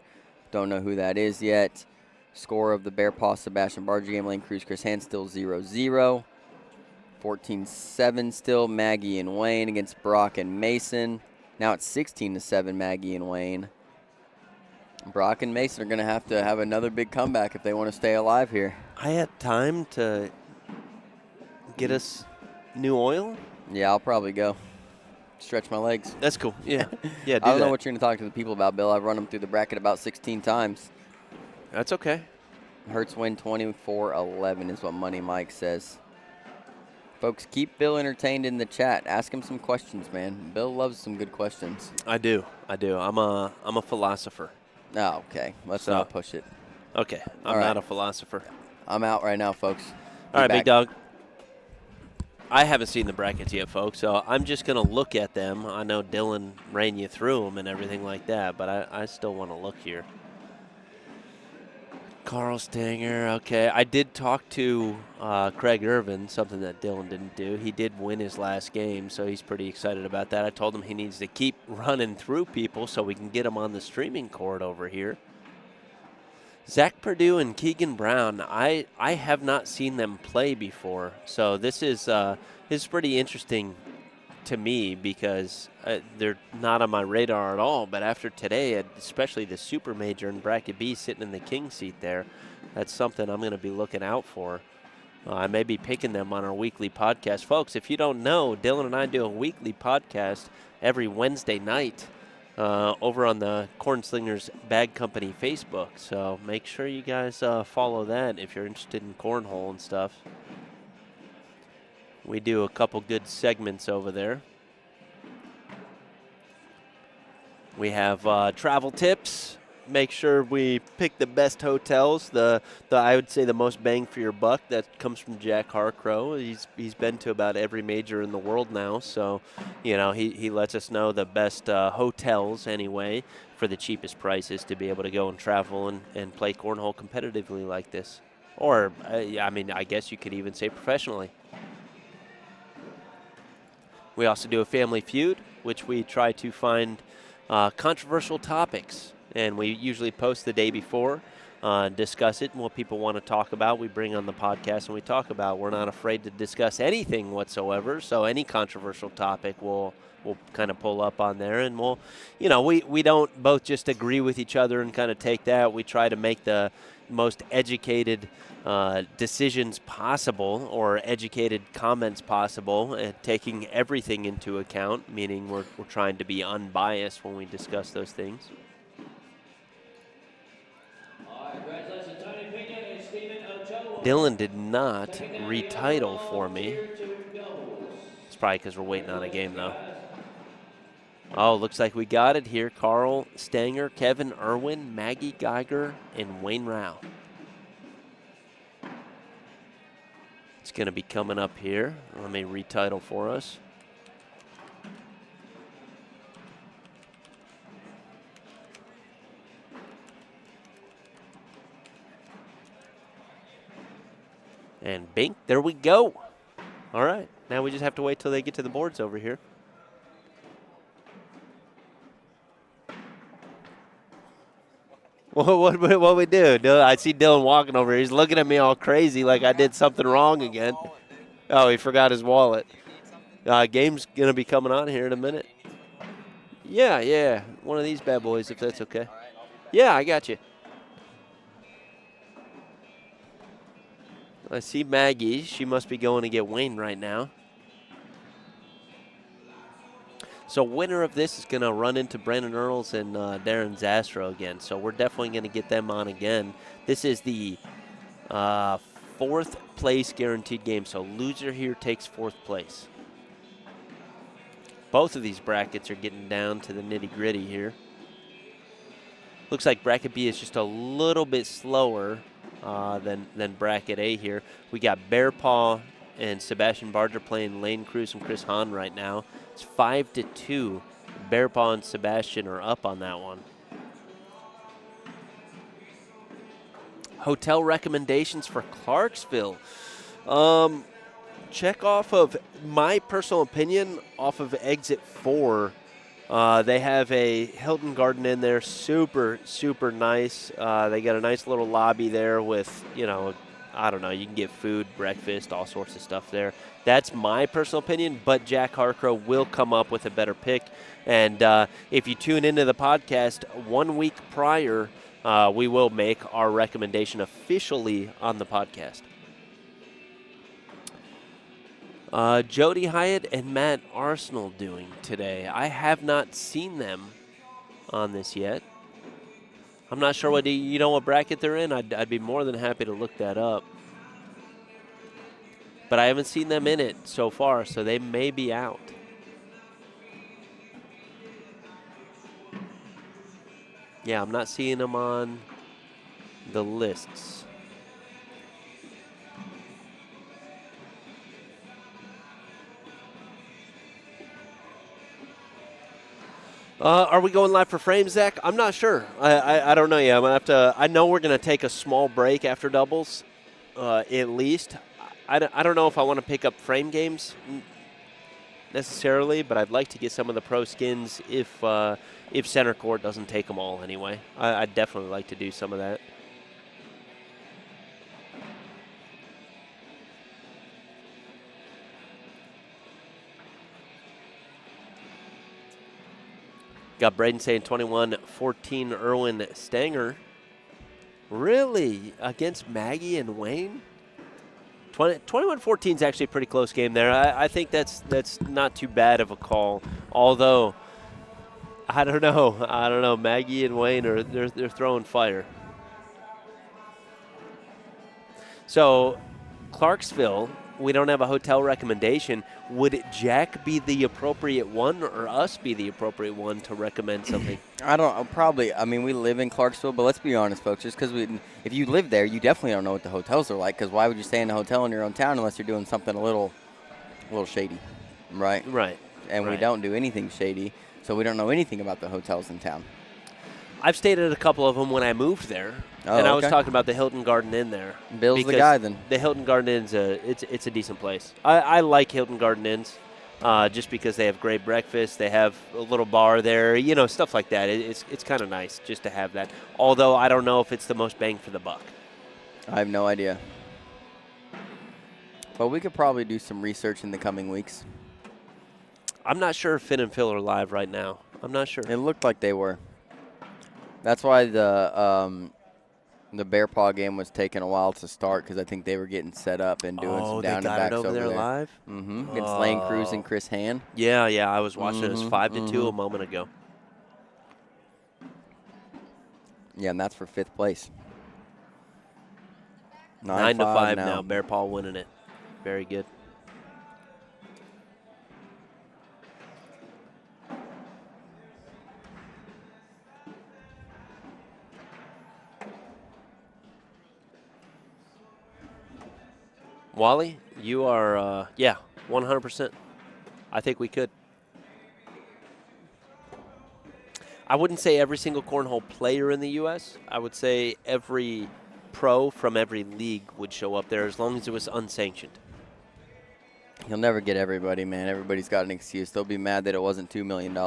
Don't know who that is yet. Score of the Bearpaw Sebastian Barger game, Lane Cruz, Chris Hand still 0-0. 14-7 still, Maggie and Wayne against Brock and Mason. Now it's 16-7, Maggie and Wayne. Brock and Mason are going to have another big comeback if they want to stay alive here. I had time to get us new oil. Yeah, I'll probably go. Stretch my legs. That's cool. Yeah. Yeah, I don't know what you're going to talk to the people about, Bill. I've run them through the bracket about 16 times. That's okay. Hertz win 24-11 is what Money Mike says. Folks, keep Bill entertained in the chat. Ask him some questions, man. Bill loves some good questions. I do. I'm a philosopher. Oh, okay. Let's not push it. Okay. I'm not a philosopher. I'm out right now, folks. All right, big dog. I haven't seen the brackets yet, folks, so I'm just going to look at them. I know Dylan ran you through them and everything like that, but I still want to look here. Carl Stanger, okay. I did talk to Craig Irvin, something that Dylan didn't do. He did win his last game, so he's pretty excited about that. I told him he needs to keep running through people so we can get him on the streaming court over here. Zach Purdue and Keegan Brown, I have not seen them play before, so this is pretty interesting to me because they're not on my radar at all. But after today, especially the Super Major and Bracket B sitting in the king seat there, that's something I'm going to be looking out for. I may be picking them on our weekly podcast. Folks, if you don't know, Dylan and I do a weekly podcast every Wednesday night over on the Cornslingers Bag Company Facebook. So make sure you guys follow that if you're interested in cornhole and stuff. We do a couple good segments over there. We have travel tips. Make sure we pick the best hotels. The I would say the most bang for your buck. That comes from Jack Harcrow. He's been to about every major in the world now, so you know he lets us know the best hotels anyway for the cheapest prices to be able to go and travel and play cornhole competitively like this. Or, I mean, I guess you could even say professionally. We also do a family feud, which we try to find controversial topics. And we usually post the day before, discuss it, and what people want to talk about. We bring on the podcast and we talk about. We're not afraid to discuss anything whatsoever. So any controversial topic we'll kind of pull up on there. And we'll, we don't both just agree with each other and kind of take that. We try to make the most educated decisions possible, or educated comments possible, taking everything into account, meaning we're trying to be unbiased when we discuss those things. Dylan did not retitle for me. It's probably because we're waiting on a game, though. Oh, looks like we got it here. Carl Stanger, Kevin Irwin, Maggie Geiger, and Wayne Rao. It's going to be coming up here. Let me retitle for us. And bink, there we go. All right, now we just have to wait till they get to the boards over here. What we do? I see Dylan walking over here. He's looking at me all crazy like I did something wrong again. Oh, he forgot his wallet. Game's going to be coming on here in a minute. Yeah. One of these bad boys, if that's okay. Yeah, I got you. I see Maggie. She must be going to get Wayne right now. So winner of this is going to run into Brandon Earls and Darren Zastro again. So we're definitely going to get them on again. This is the fourth place guaranteed game. So loser here takes fourth place. Both of these brackets are getting down to the nitty-gritty here. Looks like bracket B is just a little bit slower than bracket A here. We got Bear Paw and Sebastian Barger playing Lane Cruz and Chris Hahn right now. It's 5-2. Bear Paw and Sebastian are up on that one. Hotel recommendations for Clarksville. Check off of my personal opinion off of exit 4. They have a Hilton Garden in there, super, super nice. They got a nice little lobby there with, I don't know, you can get food, breakfast, all sorts of stuff there. That's my personal opinion, but Jack Harcrow will come up with a better pick. And if you tune into the podcast 1 week prior, we will make our recommendation officially on the podcast. Jody Hyatt and Matt Arsenal doing today. I have not seen them on this yet. I'm not sure what what bracket they're in. I'd be more than happy to look that up. But I haven't seen them in it so far, so they may be out. Yeah, I'm not seeing them on the lists. Are we going live for frames, Zach? I'm not sure. I don't know yet. I'm gonna have to. I know we're gonna take a small break after doubles, at least. I don't know if I want to pick up frame games necessarily, but I'd like to get some of the pro skins if center court doesn't take them all anyway. I'd definitely like to do some of that. Got Braden saying 21-14 Irwin Stanger. Really? Against Maggie and Wayne? 21-14 is actually a pretty close game there. I think that's not too bad of a call. Although, I don't know. Maggie and Wayne they're throwing fire. So, Clarksville, we don't have a hotel recommendation. Would Jack be the appropriate one, or us be the appropriate one to recommend something? I don't know. Probably. I mean, we live in Clarksville, but let's be honest, folks. Just because if you live there, you definitely don't know what the hotels are like. Because why would you stay in a hotel in your own town unless you're doing something a little shady, right? Right. And we don't do anything shady, so we don't know anything about the hotels in town. I've stayed at a couple of them when I moved there. Oh, And I was okay. talking about the Hilton Garden Inn there. Bill's the because guy then. The Hilton Garden Inn's it's a decent place. I like Hilton Garden Inns just because they have great breakfast. They have a little bar there, stuff like that. It's kind of nice just to have that. Although I don't know if it's the most bang for the buck. I have no idea. But we could probably do some research in the coming weeks. I'm not sure if Finn and Phil are live right now. I'm not sure. It looked like they were. That's why the Bear Paw game was taking a while to start because I think they were getting set up and doing some down and backs they got it over there there. live? Mm-hmm. Against Lane Cruz and Chris Han. Yeah, I was watching it. It was 5-2 a moment ago. Yeah, and that's for 5th place. 9-5 now. Bear Paw winning it. Very good. Wally, you are, 100%. I think we could. I wouldn't say every single cornhole player in the U.S. I would say every pro from every league would show up there as long as it was unsanctioned. You'll never get everybody, man. Everybody's got an excuse. They'll be mad that it wasn't $2 million.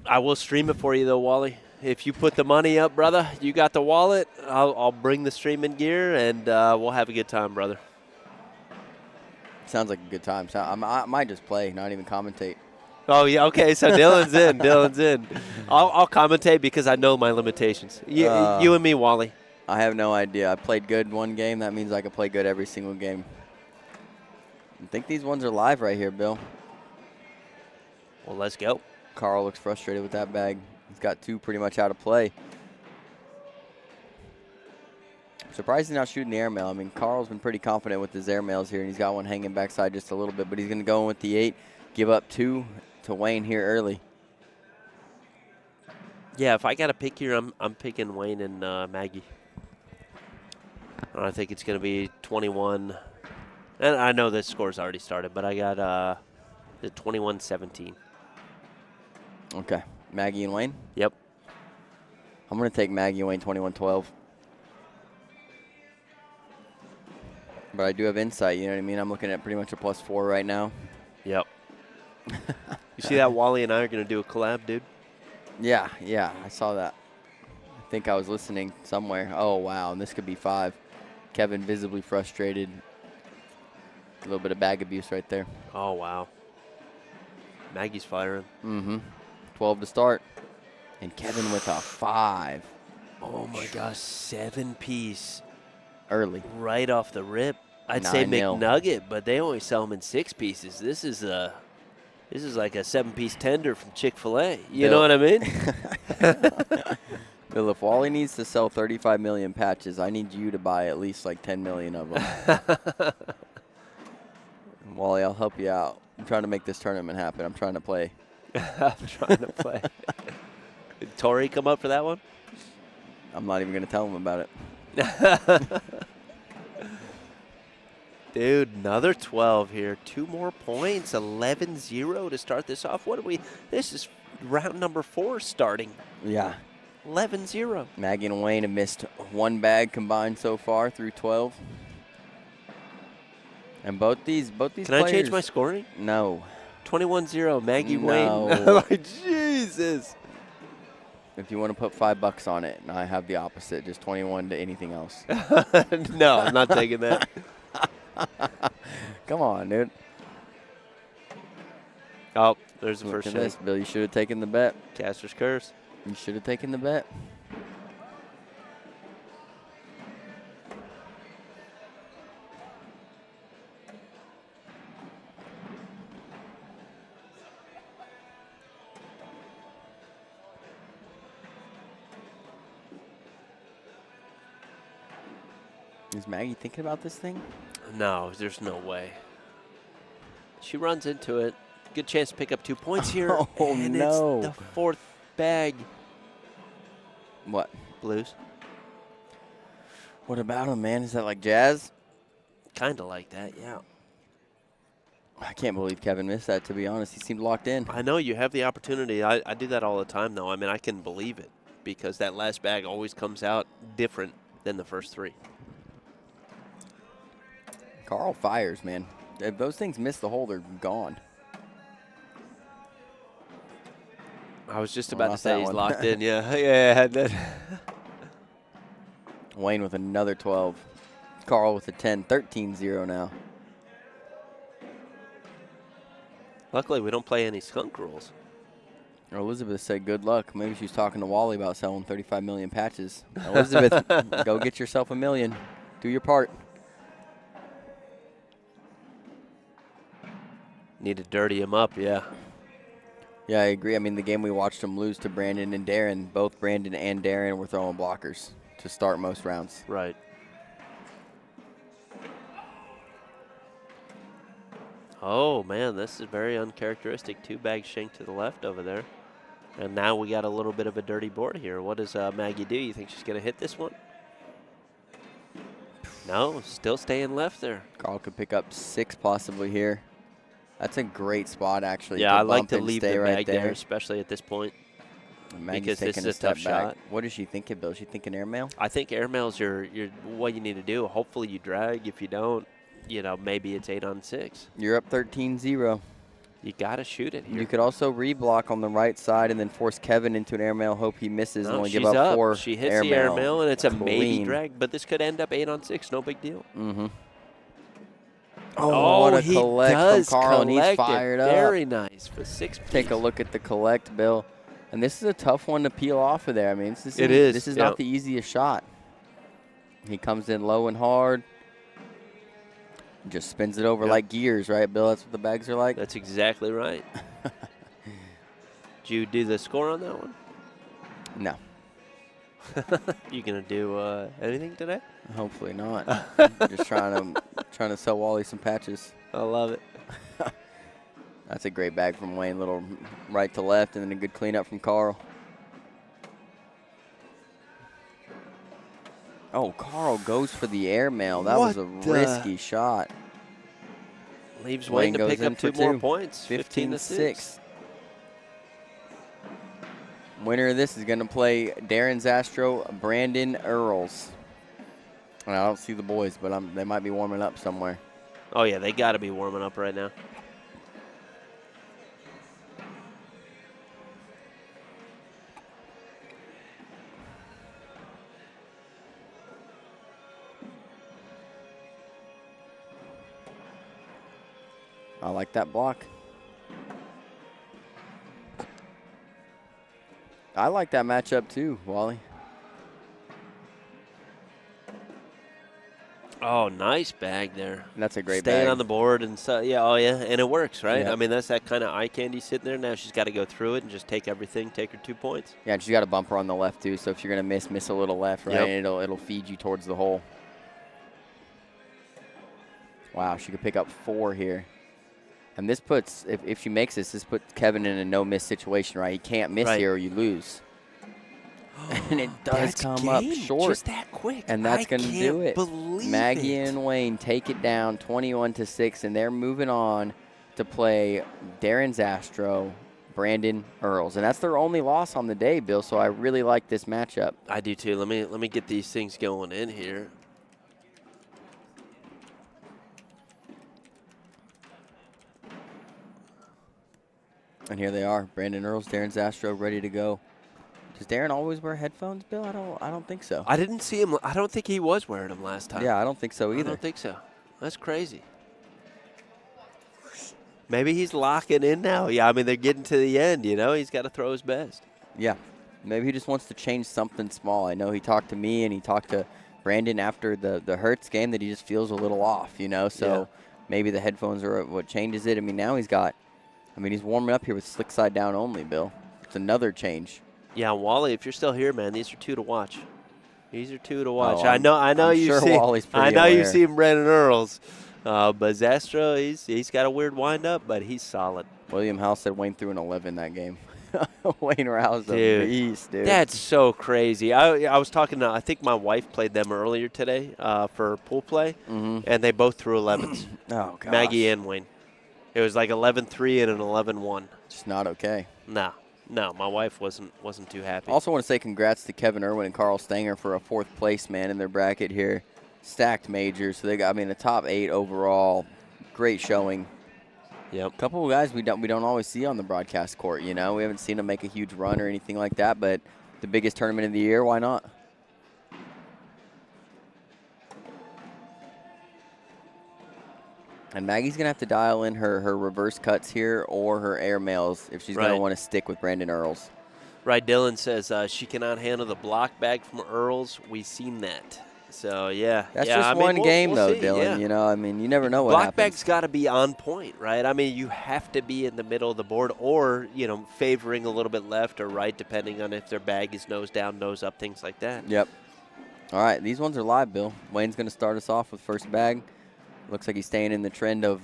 I will stream it for you, though, Wally. If you put the money up, brother, you got the wallet, I'll bring the streaming gear, and we'll have a good time, brother. Sounds like a good time. So I might just play, not even commentate. Oh, yeah, okay, so Dylan's in. Dylan's in. I'll commentate because I know my limitations. You and me, Wally. I have no idea. I played good one game. That means I can play good every single game. I think these ones are live right here, Bill. Well, let's go. Carl looks frustrated with that bag. He's got 2 pretty much out of play. Surprised he's not shooting the airmail. I mean, Carl's been pretty confident with his airmails here, and he's got one hanging backside just a little bit, but he's going to go in with the 8, give up 2 to Wayne here early. Yeah, if I got to pick here, I'm picking Wayne and Maggie. I think it's going to be 21. And I know this score's already started, but I got the 21-17. Okay. Maggie and Wayne? Yep. I'm going to take Maggie and Wayne 21-12. But I do have insight, you know what I mean? I'm looking at pretty much a +4 right now. Yep. You see that Wally and I are going to do a collab, dude? Yeah, I saw that. I think I was listening somewhere. Oh, wow, and this could be 5. Kevin visibly frustrated. A little bit of bag abuse right there. Oh, wow. Maggie's firing. Mm-hmm. 12 to start. And Kevin with a 5. Oh, my gosh, 7-piece. Early. Right off the rip. I'd say 9-0. McNugget, but they only sell them in 6 pieces. This is like a 7-piece tender from Chick-fil-A. You know what I mean? Bill, if Wally needs to sell 35 million patches, I need you to buy at least like 10 million of them. Wally, I'll help you out. I'm trying to make this tournament happen. I'm trying to play. I'm trying to play. Did Tori come up for that one? I'm not even going to tell him about it. Dude, another 12 here. 2 more points. 11-0 to start this off. This is round number 4 starting. Yeah. 11-0. Maggie and Wayne have missed 1 bag combined so far through 12. And both these Can players. I change my scoring? No. 21-0, Maggie No. Wayne. Like, Jesus. If you want to put $5 on it, and I have the opposite, just 21 to anything else. No, I'm not taking that. Come on, dude. Oh, there's the Look first at shot. this, Bill. You should have taken the bet. Caster's curse. You should have taken the bet. Is Maggie thinking about this thing? No, there's no way. She runs into it. Good chance to pick up 2 points here. Oh, and no. It's the 4th bag. What? Blues. What about him, man? Is that like jazz? Kind of like that, yeah. I can't believe Kevin missed that, to be honest. He seemed locked in. I know you have the opportunity. I do that all the time, though. I mean, I can believe it because that last bag always comes out different than the first 3. Carl fires, man. If those things miss the hole, they're gone. I was just Well, about to not say that he's one. locked in. Yeah, yeah. Wayne with another 12. Carl with a 10, 13-0 now. Luckily, we don't play any skunk rules. Elizabeth said good luck. Maybe she was talking to Wally about selling 35 million patches. Elizabeth, go get yourself $1 million. Do your part. Need to dirty him up, yeah. Yeah, I agree. I mean, the game we watched them lose to Brandon and Darren, both Brandon and Darren were throwing blockers to start most rounds. Right. Oh, man, this is very uncharacteristic. 2-bag shank to the left over there. And now we got a little bit of a dirty board here. What does Maggie do? You think she's going to hit this one? No, still staying left there. Carl could pick up 6 possibly here. That's a great spot, actually. Yeah, I like bump to and leave stay the right bag there, especially at this point. Maggie's because this taking is a step tough back. shot. What is she thinking, Bill? Is she thinking airmail? I think airmail's your what you need to do. Hopefully you drag. If you don't, maybe it's 8 on 6. You're up 13-0. You got to shoot it here. You could also reblock on the right side and then force Kevin into an airmail, hope he misses, and No, only she's give up 4 She hits airmail. the airmail, and it's a maybe Clean. drag, but this could end up 8 on 6. No big deal. Mm-hmm. Oh, what a he collect does from Carl, and he's collect it. fired up. Very nice for 6. Take a look at the collect, Bill. And this is a tough one to peel off of there. I mean, this is yeah. not the easiest shot. He comes in low and hard. Just spins it over like gears, right, Bill? That's what the bags are like? That's exactly right. Did you do the score on that one? No. You going to do anything today? Hopefully not. Just trying to sell Wally some patches. I love it. That's a great bag from Wayne. Little right to left, and then a good cleanup from Carl. Oh, Carl goes for the airmail. That was a risky shot. Leaves Wayne to pick up 2 more points. 15-6. Winner of this is going to play Darren Zastro, Brandon Earls. And I don't see the boys, but they might be warming up somewhere. Oh, yeah, they got to be warming up right now. I like that block. I like that matchup too, Wally. Oh, nice bag there. That's a great Staying bag. on the board and so and it works, right? Yeah. I mean, that's that kind of eye candy sitting there. Now she's got to go through it and just take everything, take her 2 points. Yeah, and she's got a bumper on the left too, so if you're gonna miss a little left, right, Yep. and it'll feed you towards the hole. Wow, she could pick up 4 here. And this puts, if she makes this puts Kevin in a no-miss situation, right? He can't miss here or you lose. And it does come up short. Just that quick. And that's going to do it. Believe Maggie it. and Wayne take it down 21-6, and they're moving on to play Darren Zastro, Brandon Earls. And that's their only loss on the day, Bill, so I really like this matchup. I do too. Let me get these things going in here. And here they are, Brandon Earls, Darren Zastro, ready to go. Does Darren always wear headphones, Bill? I don't think so. I didn't see him. I don't think he was wearing them last time. Yeah, I don't think so either. I don't think so. That's crazy. Maybe he's locking in now. Yeah, I mean, they're getting to the end, He's got to throw his best. Yeah. Maybe he just wants to change something small. I know he talked to me and he talked to Brandon after the Hertz game that he just feels a little off, So maybe the headphones are what changes it. I mean, now he's warming up here with slick side down only, Bill. It's another change. Yeah, Wally, if you're still here, man, these are 2 to watch. These are 2 to watch. Oh, I know I'm you sure see. Wally's pretty I know aware. you see Brandon Earls, but Zastro, he's got a weird windup, but he's solid. William House said Wayne threw an 11 that game. Wayne Rouse, Dude, a beast, dude. That's so crazy. I was talking to, I think my wife played them earlier today for pool play, and they both threw 11s. Oh, gosh. Maggie and Wayne. It was like 11-3 and an 11-1. Just not okay. Nah. No, my wife wasn't too happy. Also want to say congrats to Kevin Irwin and Carl Stanger for a 4th place, man, in their bracket here. Stacked majors. So they got, a top 8 overall. Great showing. Yep. A couple of guys we don't always see on the broadcast court, We haven't seen them make a huge run or anything like that, but the biggest tournament of the year, why not? And Maggie's going to have to dial in her reverse cuts here or her air mails if she's going to want to stick with Brandon Earls. Right, Dylan says she cannot handle the block bag from Earls. We've seen that. So, yeah. That's just one game, though, see, Dylan. Yeah. You never know what block happens. bag's got to be on point, right? I mean, you have to be in the middle of the board or, favoring a little bit left or right, depending on if their bag is nose down, nose up, things like that. Yep. All right, these ones are live, Bill. Wayne's going to start us off with first bag. Looks like he's staying in the trend of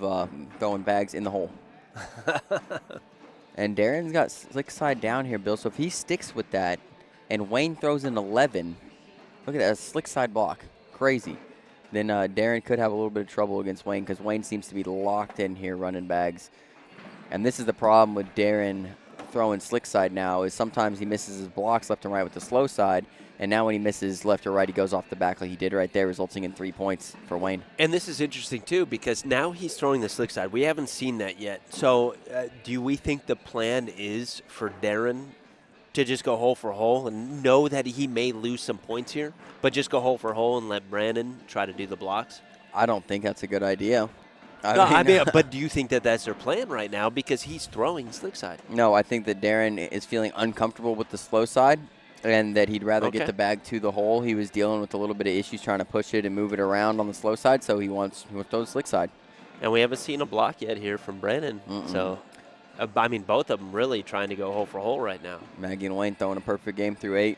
throwing bags in the hole. And Darren's got slick side down here, Bill. So if he sticks with that and Wayne throws an 11, look at that, a slick side block. Crazy. Then Darren could have a little bit of trouble against Wayne because Wayne seems to be locked in here running bags. And this is the problem with Darren throwing slick side now is sometimes he misses his blocks left and right with the slow side. And now when he misses left or right, he goes off the back like he did right there, resulting in 3 points for Wayne. And this is interesting, too, because now he's throwing the slick side. We haven't seen that yet. So do we think the plan is for Darren to just go hole for hole and know that he may lose some points here, but just go hole for hole and let Brandon try to do the blocks? I don't think that's a good idea. But do you think that that's their plan right now because he's throwing slick side? No, I think that Darren is feeling uncomfortable with the slow side and that he'd rather get the bag to the hole. He was dealing with a little bit of issues trying to push it and move it around on the slow side, so he wants to throw the slick side. And we haven't seen a block yet here from Brandon. So, both of them really trying to go hole for hole right now. Maggie and Wayne throwing a perfect game through 8.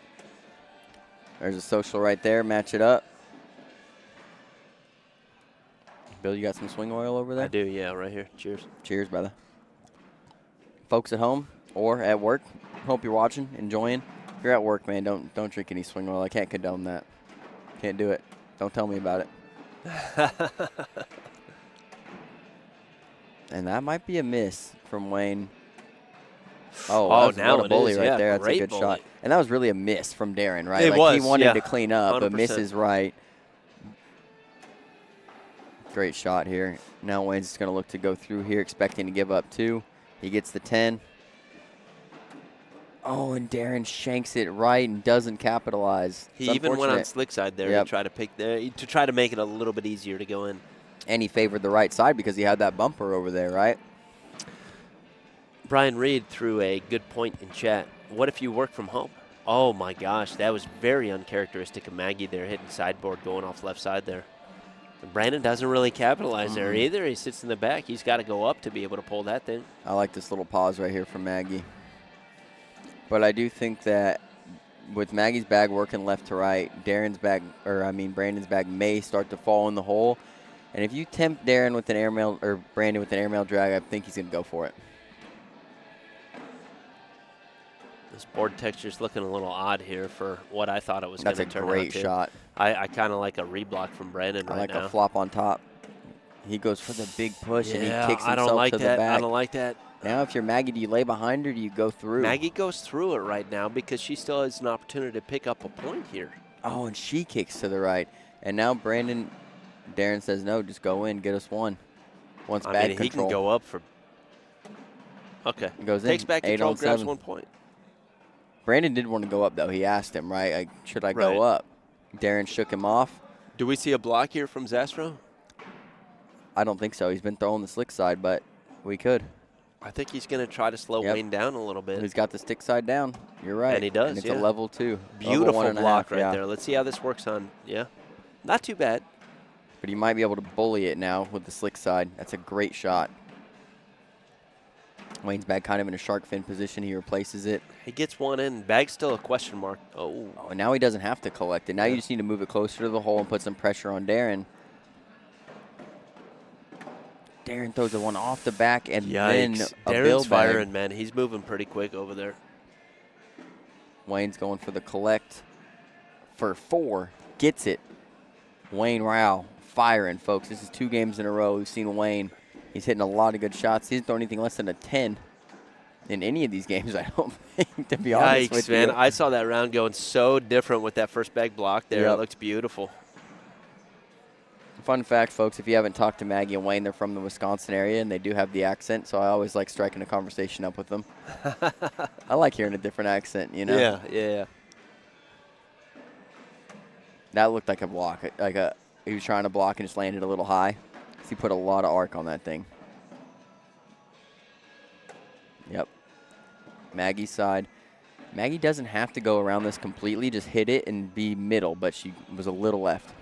There's a social right there. Match it up. Bill, you got some swing oil over there? I do, yeah, right here. Cheers. Cheers, brother. Folks at home or at work, hope you're watching, enjoying. If you're at work, man, don't drink any swing oil. I can't condone that. Can't do it. Don't tell me about it. And that might be a miss from Wayne. Oh, now what a bully right there. That's a good bully. shot. And that was really a miss from Darren, right? It like was, he wanted to clean up, 100%. but misses right. Great shot here. Now Wayne's just going to look to go through here, expecting to give up 2. He gets the 10. Oh, and Darren shanks it right and doesn't capitalize. He even went on slick side there to try to make it a little bit easier to go in. And he favored the right side because he had that bumper over there, right? Brian Reed threw a good point in chat. What if you work from home? Oh, my gosh. That was very uncharacteristic of Maggie there, hitting sideboard, going off left side there. And Brandon doesn't really capitalize there either. He sits in the back. He's got to go up to be able to pull that thing. I like this little pause right here from Maggie. But I do think that with Maggie's bag working left to right, Brandon's bag may start to fall in the hole. And if you tempt Darren with an airmail or Brandon with an airmail drag, I think he's going to go for it. This board texture is looking a little odd here for what I thought it was going to turn out to. That's a great shot. I kind of like a reblock from Brandon right now. I like a flop on top. He goes for the big push and he kicks himself I don't like to the that. back. I don't like that. Now, if you're Maggie, do you lay behind her or do you go through? Maggie goes through it right now because she still has an opportunity to pick up a point here. Oh, and she kicks to the right. And now Darren says, no, just go in, get us 1. Once bag control. He can go up for. Okay. Goes Takes in, back control, 8-on-7. grabs 1 point. Brandon did want to go up, though. He asked him, right? Like, should I go up? Darren shook him off. Do we see a block here from Zastro? I don't think so. He's been throwing the slick side, but we could. I think he's going to try to slow Wayne down a little bit. He's got the stick side down. You're right. And he does, and it's a level 2. Beautiful block right there. Let's see how this works on, Not too bad. But he might be able to bully it now with the slick side. That's a great shot. Wayne's bag kind of in a shark fin position. He replaces it. He gets 1 in. Bag's still a question mark. Oh, and now he doesn't have to collect it. Now you just need to move it closer to the hole and put some pressure on Darren. Darren throws the one off the back and then a Darren's bag. firing, man. He's moving pretty quick over there. Wayne's going for the collect for 4. Gets it. Wayne Rao firing, folks. This is 2 games in a row. We've seen Wayne. He's hitting a lot of good shots. He hasn't thrown anything less than a 10. in any of these games, I don't think, to be honest with Yikes, man. you. I saw that round going so different with that first bag block there. Yep. It looks beautiful. Fun fact, folks, if you haven't talked to Maggie and Wayne, they're from the Wisconsin area, and they do have the accent, so I always like striking a conversation up with them. I like hearing a different accent, you know? Yeah. That looked like a block. He was trying to block and just landed a little high. So he put a lot of arc on that thing. Yep. Maggie's side. Maggie doesn't have to go around this completely. Just hit it and be middle, but she was a little left.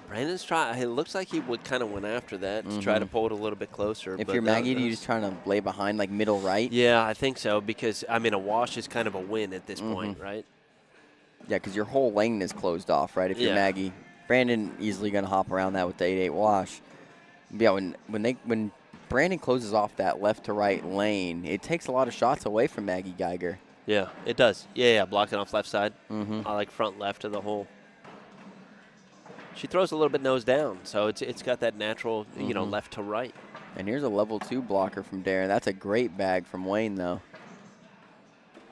Brandon's trying. It looks like he would kind of went after that to try to pull it a little bit closer. If you're Maggie, are you just trying to lay behind, like middle right? Yeah, I think so, because, I mean, a wash is kind of a win at this point, right? Yeah, because your whole lane is closed off, right? If you're Maggie. Brandon easily going to hop around that with the 8-8 wash. Yeah, when Brandon closes off that left to right lane, it takes a lot of shots away from Maggie Geiger. Yeah, it does. Yeah, blocking off left side. I like front left of the hole. She throws a little bit nose down, so it's got that natural, you know, left to right. And here's a level 2 blocker from Darren. That's a great bag from Wayne, though.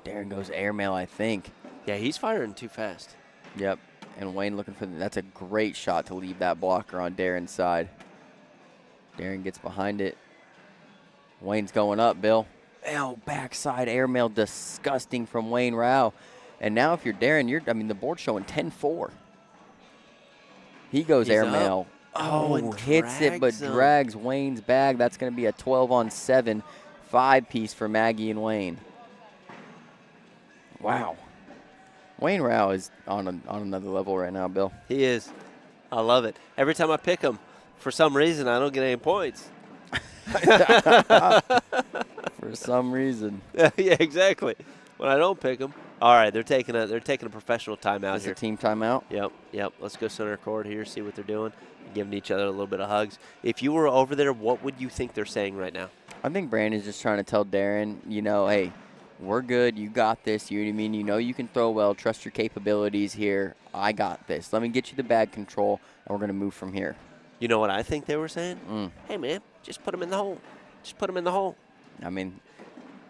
Darren goes airmail, I think. Yeah, he's firing too fast. Yep. And Wayne looking for that's a great shot to leave that blocker on Darren's side. Darren gets behind it. Wayne's going up, Bill. Oh, backside airmail, disgusting from Wayne Rao. And now if you're Darren, the board's showing 10-4. He goes airmail. Oh, hits it, but drags Wayne's bag. That's going to be a 12-on-7 5-piece for Maggie and Wayne. Wow. Wayne Rao is on another level right now, Bill. He is. I love it. Every time I pick him, for some reason, I don't get any points. For some reason. Yeah, exactly. When I don't pick him. All right, they're taking a professional timeout Is here. a team timeout? Yep. Let's go center court here, see what they're doing, giving each other a little bit of hugs. If you were over there, what would you think they're saying right now? I think Brandon's just trying to tell Darren, hey, we're good. You got this. You know what I mean? You know you can throw well. Trust your capabilities here. I got this. Let me get you the bag control, and we're going to move from here. You know what I think they were saying? Hey, man, just put him in the hole. Just put him in the hole. I mean,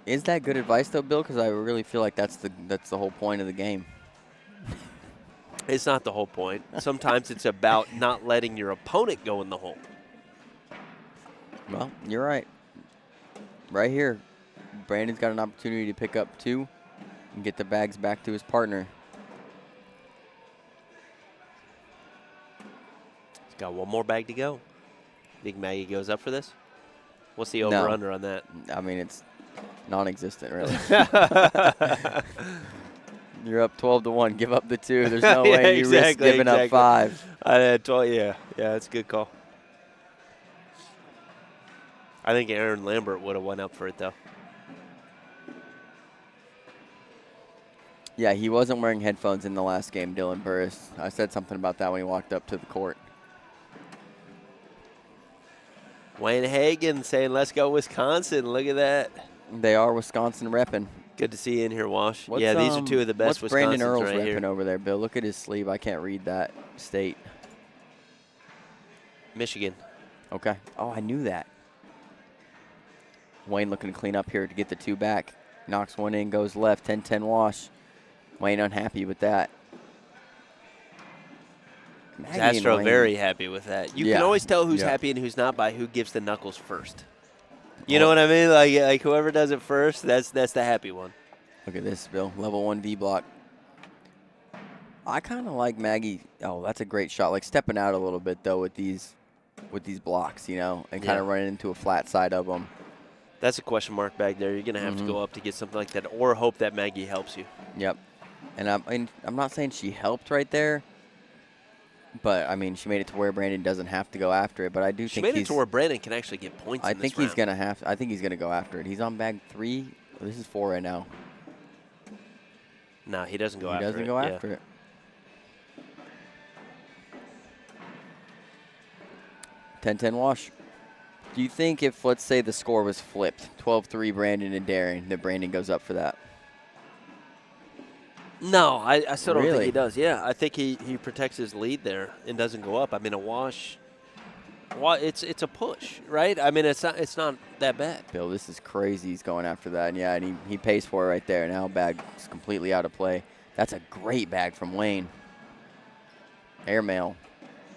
is that good advice, though, Bill? Because I really feel like that's the whole point of the game. It's not the whole point. Sometimes it's about not letting your opponent go in the hole. Well, you're right. Right here, Brandon's got an opportunity to pick up 2 and get the bags back to his partner. He's got one more bag to go. Think Maggie goes up for this? What's the over-under on that? I mean, it's non-existent, really. You're up 12-1. Give up the 2. There's no way you risk giving up 5. Yeah, that's a good call. I think Aaron Lambert would have went up for it, though. Yeah, he wasn't wearing headphones in the last game, Dylan Burris. I said something about that when he walked up to the court. Wayne Hagan saying, let's go Wisconsin. Look at that. They are Wisconsin repping. Good to see you in here, Wash. These are 2 of the best Wisconsins Brandon Earls right repping here. over there, Bill? Look at his sleeve. I can't read that state. Michigan. Okay. Oh, I knew that. Wayne looking to clean up here to get the 2 back. Knocks one in, goes left, 10-10 wash. Wayne unhappy with that. Astro very happy with that. You can always tell who's happy and who's not by who gives the knuckles first. You know what I mean? Like whoever does it first, that's the happy one. Look at this, Bill. Level 1 V block. I kind of like Maggie. Oh, that's a great shot. Like stepping out a little bit though with these blocks, and kind of running into a flat side of them. That's a question mark back there. You're gonna have to go up to get something like that, or hope that Maggie helps you. Yep. And I'm not saying she helped right there. But, I mean, she made it to where Brandon doesn't have to go after it. But I do think she made it to where Brandon can actually get points. I think he's gonna have. I think he's gonna go after it. He's on bag 3. This is 4 right now. No, he doesn't go after it. He doesn't go after it. .10-10 wash. Do you think if, let's say, the score was flipped, 12-3 Brandon and Darren, that Brandon goes up for that? No, I still don't think he does. Yeah, I think he protects his lead there and doesn't go up. I mean, a wash, Well, it's a push, right? I mean, it's not that bad. Bill, this is crazy. He's going after that. And yeah, and he pays for it right there. Now bag is completely out of play. That's a great bag from Wayne. Airmail.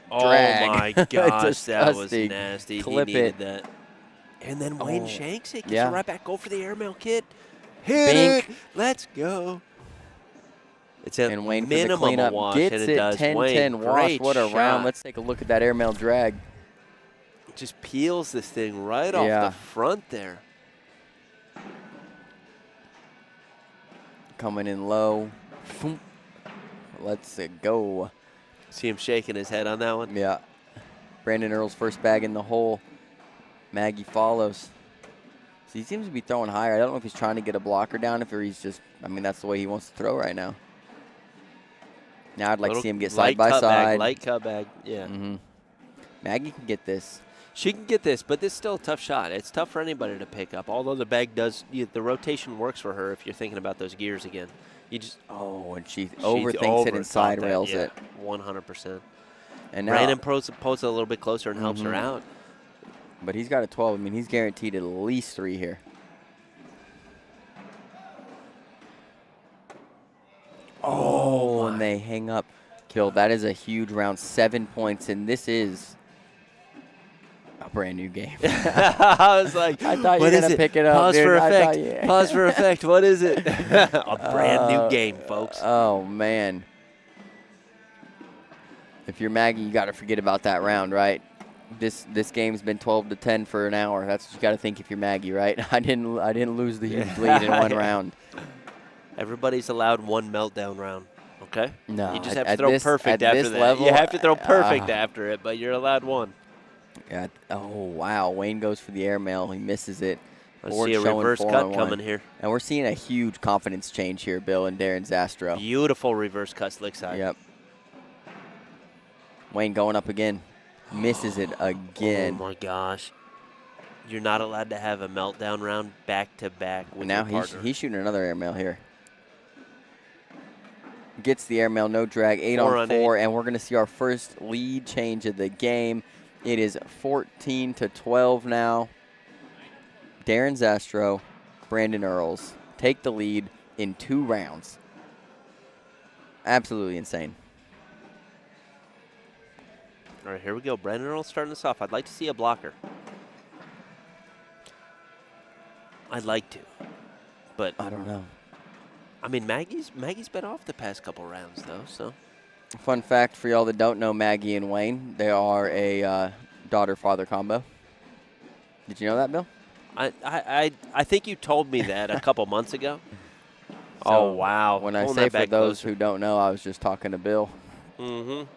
Drag. Oh, my gosh. That was Disgusting. nasty. Clip he needed it. that. And then Wayne shanks it. Gets Yeah. it right back. Go for the airmail, kid. Hit Bink. it. Let's go. It's a And Wayne for the minimum cleanup. wash, Gets and it it does. 10-10 Wayne, wash. great What a shot. round. Let's take a look at that airmail drag. Just peels this thing right off the front there. Coming in low. Let's go. See him shaking his head on that one? Yeah. Brandon Earl's first bag in the hole. Maggie follows. So he seems to be throwing higher. I don't know if he's trying to get a blocker down, if he's just, I mean, that's the way he wants to throw right now. Now I'd like to see him get side by side. Light cut bag, yeah. Maggie can get this. She can get this, but this is still a tough shot. It's tough for anybody to pick up, although the bag does, the rotation works for her if you're thinking about those gears again. You just and she overthinks it and side rails it. 100%. And now Brandon pulls it a little bit closer and helps her out. But he's got a 12. I mean, he's guaranteed at least 3 here. And they hang up. Bill, that is a huge round. 7 points, and this is a brand new game. I was like, I thought you were going to pick it up. Pause dude. for effect. Pause for effect. What is it? A brand new game, folks. Oh, man. If you're Maggie, you got to forget about that round, right? This game's been 12-10 for an hour. That's what you got to think if you're Maggie, right? I didn't lose the huge lead in one round. Everybody's allowed one meltdown round. Okay. No, you just have to throw perfect after that. Level, you have to throw perfect after it, but you're allowed one. Yeah. Oh wow, Wayne goes for the airmail. He misses it. Let's see a reverse cut coming here. And we're seeing a huge confidence change here, Bill and Darren Zastro. Beautiful reverse cut slick side. Yep. Wayne going up again. Misses it again. Oh, my gosh. You're not allowed to have a meltdown round back-to-back with now your partner. He's shooting another airmail here. Gets the airmail, no drag, 8 on 4, and we're going to see our first lead change of the game. It is 14-12 now. Darren Zastro, Brandon Earls take the lead in 2 rounds. Absolutely insane. All right, here we go. Brandon Earls starting us off. I'd like to see a blocker. I'd like to, but I don't know. I mean, Maggie's been off the past couple rounds, though, so. Fun fact for y'all that don't know Maggie and Wayne, they are a daughter-father combo. Did you know that, Bill? I think you told me that a couple months ago. So oh, wow. When I say for those who don't know, I was just talking to Bill. It's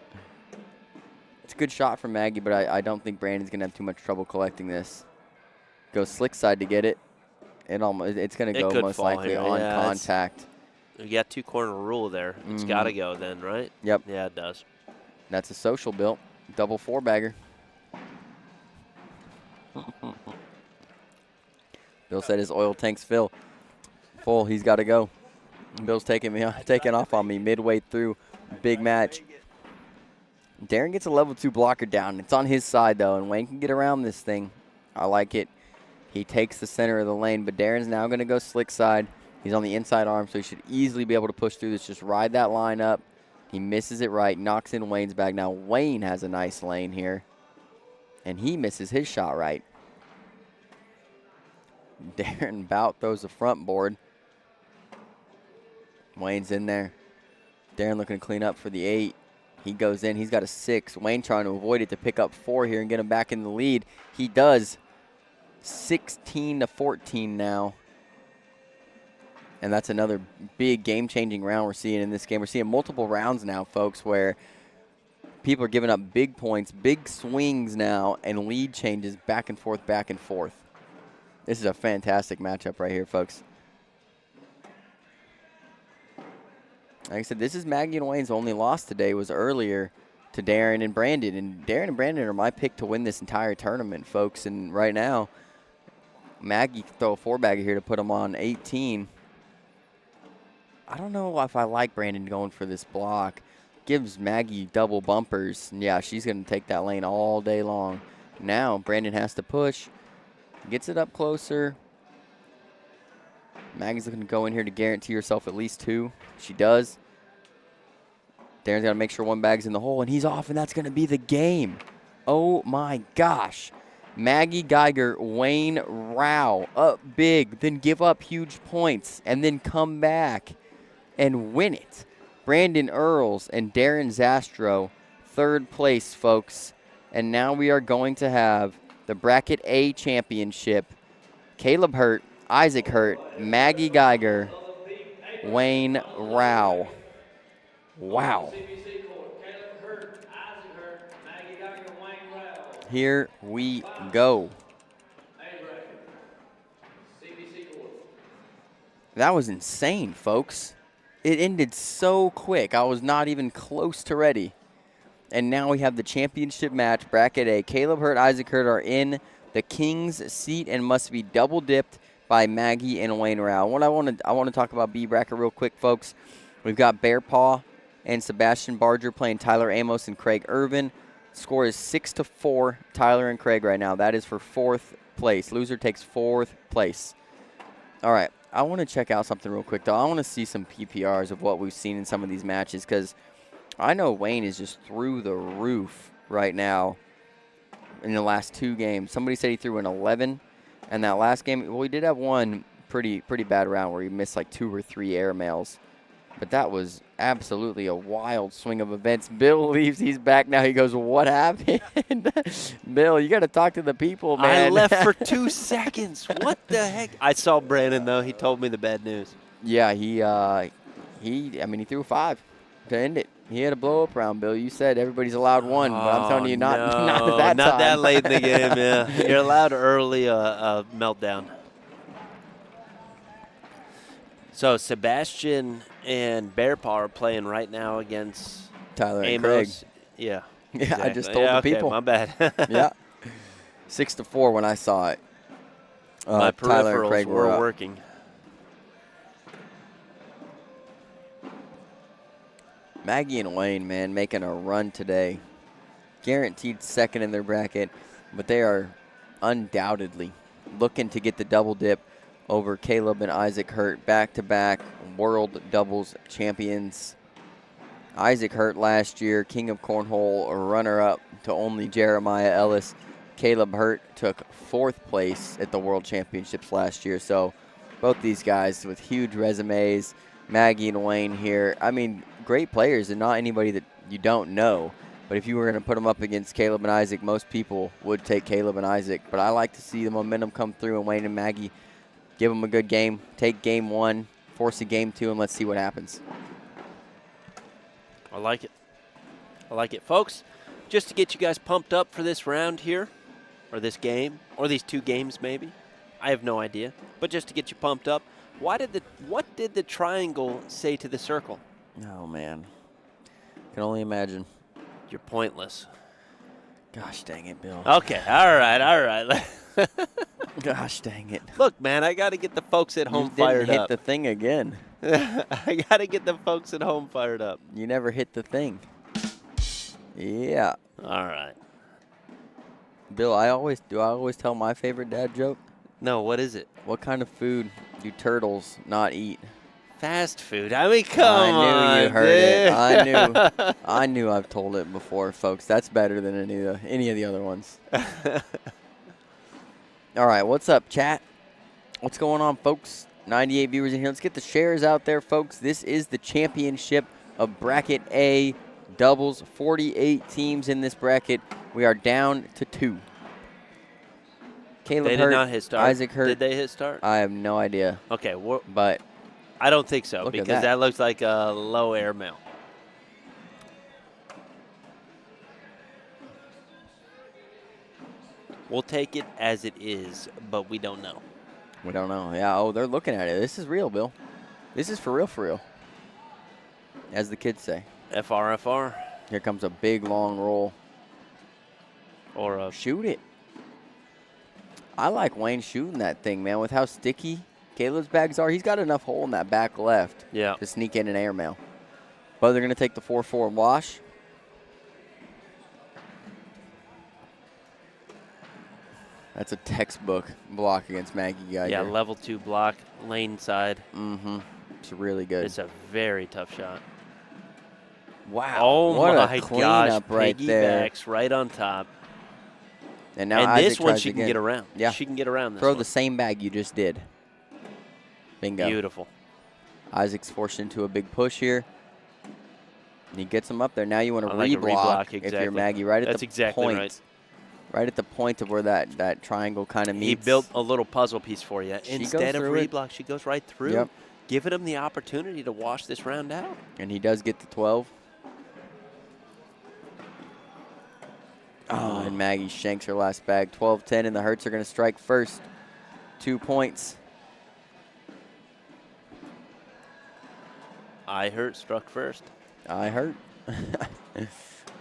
a good shot from Maggie, but I don't think Brandon's going to have too much trouble collecting this. Goes slick side to get it. It's going to go most likely on contact. You got 2 corner rule there. It's got to go then, right? Yep. Yeah, it does. That's a social built. Double 4-bagger. Bill said his oil tank's full. He's got to go. Bill's taking off on me midway through. Big match. Darren gets a level 2 blocker down. It's on his side, though, and Wayne can get around this thing. I like it. He takes the center of the lane, but Darren's now going to go slick side. He's on the inside arm, so he should easily be able to push through this. Just ride that line up. He misses it right, knocks in Wayne's bag. Now Wayne has a nice lane here, and he misses his shot right. Darren Bout throws the front board. Wayne's in there. Darren looking to clean up for the 8. He goes in. He's got a 6. Wayne trying to avoid it to pick up 4 here and get him back in the lead. He does. 16-14 now. And that's another big game-changing round we're seeing in this game. We're seeing multiple rounds now, folks, where people are giving up big points, big swings now, and lead changes back and forth, back and forth. This is a fantastic matchup right here, folks. Like I said, this is Maggie and Wayne's only loss today was earlier to Darren and Brandon. And Darren and Brandon are my pick to win this entire tournament, folks. And right now, Maggie can throw a 4-bagger here to put them on 18. I don't know if I like Brandon going for this block. Gives Maggie double bumpers. And yeah, she's going to take that lane all day long. Now Brandon has to push. Gets it up closer. Maggie's looking to go in here to guarantee herself at least 2. She does. Darren's got to make sure one bag's in the hole, and he's off, and that's going to be the game. Oh, my gosh. Maggie Geiger, Wayne Rao up big, then give up huge points, and then come back and win it. Brandon Earls and Darren Zastro, 3rd place, folks. And now we are going to have the Bracket A championship. Caleb Hurt, Isaac Hurt, Maggie Geiger, Wayne Rao. Wow. Here we go. That was insane, folks. It ended so quick. I was not even close to ready. And now we have the championship match, Bracket A. Caleb Hurt, Isaac Hurt are in the King's seat and must be double dipped by Maggie and Wayne Rao. What I want to talk about B bracket real quick, folks. We've got Bear Paw and Sebastian Barger playing Tyler Amos and Craig Irvin. Score is 6-4, Tyler and Craig right now. That is for 4th place. Loser takes 4th place. All right, I want to check out something real quick, though. I want to see some PPRs of what we've seen in some of these matches because I know Wayne is just through the roof right now in the last 2 games. Somebody said he threw an 11, and that last game, well, he did have one pretty bad round where he missed like 2 or 3 air mails. But that was absolutely a wild swing of events. Bill leaves. He's back now. He goes, what happened? Bill, you got to talk to the people, man. I left for 2 seconds. What the heck? I saw Brandon, though. He told me the bad news. Yeah, he threw a 5 to end it. He had a blow-up round, Bill. You said everybody's allowed 1, but I'm telling you, not at that time. Not that late in the game, yeah. You're allowed early meltdown. So Sebastian and Bear Paw are playing right now against Tyler and Amos. Craig. Yeah. Yeah, Exactly. I just told the people. My bad. Yeah. 6-4 when I saw it. My Tyler peripherals and Craig were up. working. Maggie and Wayne, man, making a run today. Guaranteed 2nd in their bracket, but they are undoubtedly looking to get the double dip over Caleb and Isaac Hurt, back-to-back world doubles champions. Isaac Hurt last year, king of Cornhole, a runner-up to only Jeremiah Ellis. Caleb Hurt took 4th place at the World Championships last year. So both these guys with huge resumes. Maggie and Wayne here. I mean, great players and not anybody that you don't know. But if you were going to put them up against Caleb and Isaac, most people would take Caleb and Isaac. But I like to see the momentum come through and Wayne and Maggie give them a good game. Take game 1, force a game 2, and let's see what happens. I like it. I like it. Folks, just to get you guys pumped up for this round here, or this game, or these 2 games maybe. I have no idea. But just to get you pumped up, what did the triangle say to the circle? Oh, man. Can only imagine. You're pointless. Gosh dang it, Bill. Okay, all right. Gosh dang it. Look, man, I got to get the folks at home fired hit up. the thing again. I got to get the folks at home fired up. You never hit the thing. Yeah. All right. Bill, do I always tell my favorite dad joke? No, what is it? What kind of food do turtles not eat? Fast food. I mean, come on. I knew you heard it. I knew I've told it before, folks. That's better than any of the other ones. All right, what's up, chat? What's going on, folks? 98 viewers in here. Let's get the shares out there, folks. This is the championship of Bracket A doubles. 48 teams in this bracket. We are down to 2. Caleb They Hurt, did not hit start. Isaac Hurt. Did they hit start? I have no idea. Okay, But I don't think so Look at because that. that looks like a low air mail. We'll take it as it is, but we don't know. we don't know. Yeah, oh, they're looking at it. This is real, Bill. This is for real, as the kids say. FR. Here comes a big, long roll. Or a Shoot it. I like Wayne shooting that thing, man, with how sticky Caleb's bags are. He's got enough hole in that back left to sneak in an airmail. But they're going to take the 4-4 and wash. That's a textbook block against Maggie Geiger. Yeah, level 2 block, lane side. Mm-hmm. It's really good. It's a very tough shot. Wow. Oh what my a gosh, cleanup right there. piggybacks right on top. And now And Isaac this one tries she can again. get around. Yeah. She can get around this Throw one. the same bag you just did. Bingo. Beautiful. Isaac's forced into a big push here. And he gets him up there. Now you want to like a reblock exactly. if you're Maggie right at That's the exactly point. Right. Right at the point of where that triangle kind of meets. He built a little puzzle piece for you. She Instead of goes through it. reblock, she goes right through, Yep. giving him the opportunity to wash this round out. And he does get the 12. Oh, and Maggie shanks her last bag. 12-10, and the Hurts are going to strike first. 2 points. I hurt struck first. I hurt.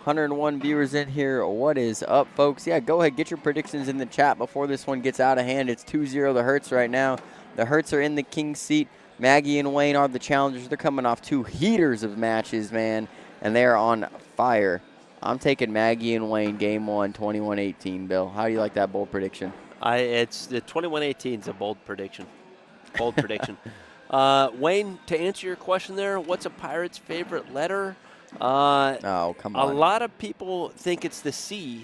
101 viewers in here. What is up, folks? Yeah, go ahead. Get your predictions in the chat before this one gets out of hand. It's 2-0 the Hurts right now. The Hurts are in the king's seat. Maggie and Wayne are the challengers. They're coming off 2 heaters of matches, man, and they are on fire. I'm taking Maggie and Wayne game 1, 21-18, Bill. How do you like that bold prediction? It's the 21-18 is a bold prediction. Bold prediction. Wayne, to answer your question there, what's a Pirate's favorite letter? Oh, come on. A lot of people think it's the C,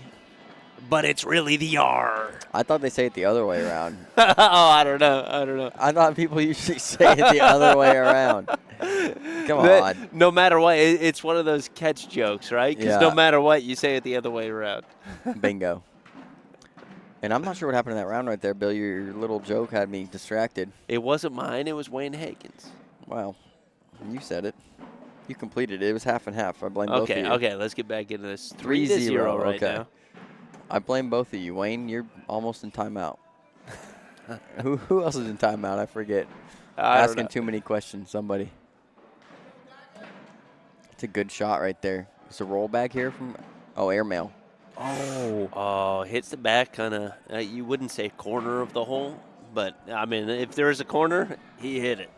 but it's really the R. I thought they say it the other way around. Oh, I don't know. I thought people usually say it the other way around. Come on. No matter what, it's one of those catch jokes, right? Because Yeah. no matter what, you say it the other way around. Bingo. And I'm not sure what happened in that round right there, Bill. Your little joke had me distracted. It wasn't mine. It was Wayne Hagen's. Wow. You said it. You completed it. It was half and half. I blame both of you. Okay, let's get back into this. 3-0 3-0 right okay. now. I blame both of you. Wayne, you're almost in timeout. who else is in timeout? I forget. Asking too many questions. Somebody. It's a good shot right there. It's a rollback here from airmail. Oh, hits the back kind of, you wouldn't say corner of the hole, but, I mean, if there is a corner, he hit it.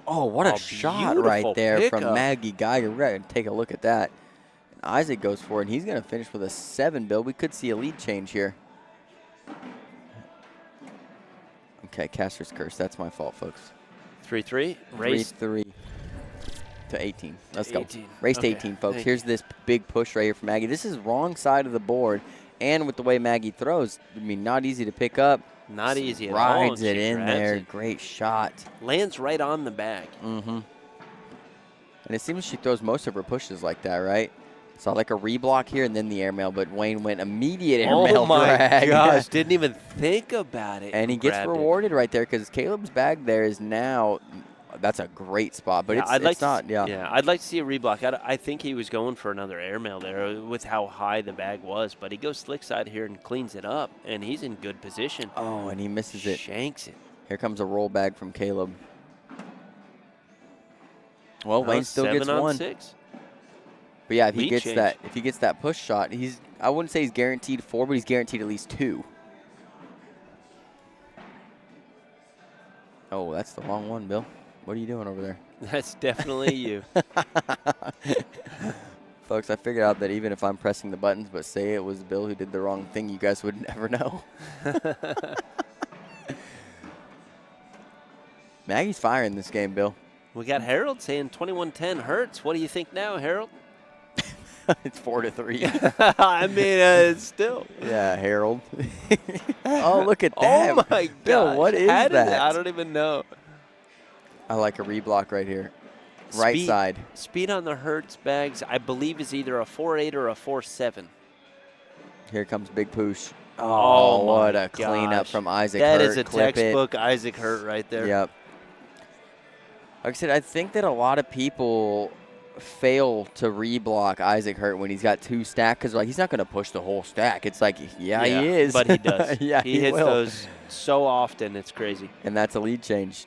Oh, what a shot right there from pickup. Maggie Geiger. We're going to take a look at that. And Isaac goes for it, and he's going to finish with a 7, Bill. We could see a lead change here. Okay, caster's curse. That's my fault, folks. 3-3. Race 3-3 to 18. Let's 18. go. Race to Okay, 18, folks. thank Here's this big push right here for Maggie. This is wrong side of the board, and with the way Maggie throws, I mean, not easy to pick up. Not easy at all. Rides She it in grabs there. it. Great shot. Lands right on the bag. Mm-hmm. And it seems she throws most of her pushes like that, right? Saw like a reblock here and then the airmail, but Wayne went immediate airmail Oh, my drag. gosh. Didn't even think about it. And he gets Grabbed it. rewarded right there because Caleb's bag there is now – that's a great spot, but Yeah, it's not. Yeah, I'd like to see a reblock. I think he was going for another airmail there with how high the bag was, but he goes slick side here and cleans it up, and he's in good position. Oh, and he misses it. Shanks it. Here comes a roll bag from Caleb. Well, Wayne still gets 7 on one. 6. But yeah, if he Lead change. gets that push shot, I wouldn't say he's guaranteed 4, but he's guaranteed at least 2. Oh, that's the wrong one, Bill. What are you doing over there? That's definitely you. Folks, I figured out that even if I'm pressing the buttons, but say it was Bill who did the wrong thing, you guys would never know. Maggie's firing this game, Bill. We got Harold saying 21-10 hurts. What do you think now, Harold? It's 4-3. I mean, still. Yeah, Harold. Oh, look at that. Oh, my God. Bill, what is that? I don't even know. I like a reblock right here. Right side. Speed on the Hertz bags, I believe, is either a 4.8 or a 4.7. Here comes Big Poosh. Oh, what my a cleanup gosh. from Isaac That Hurt. is a Clip textbook Isaac Hurt right there. Yep. Like I said, I think that a lot of people fail to reblock Isaac Hurt when he's got 2 stack because like he's not going to push the whole stack. It's like, yeah, he is. But he does. Yeah, he hits will. those so often. It's crazy. And that's a lead change.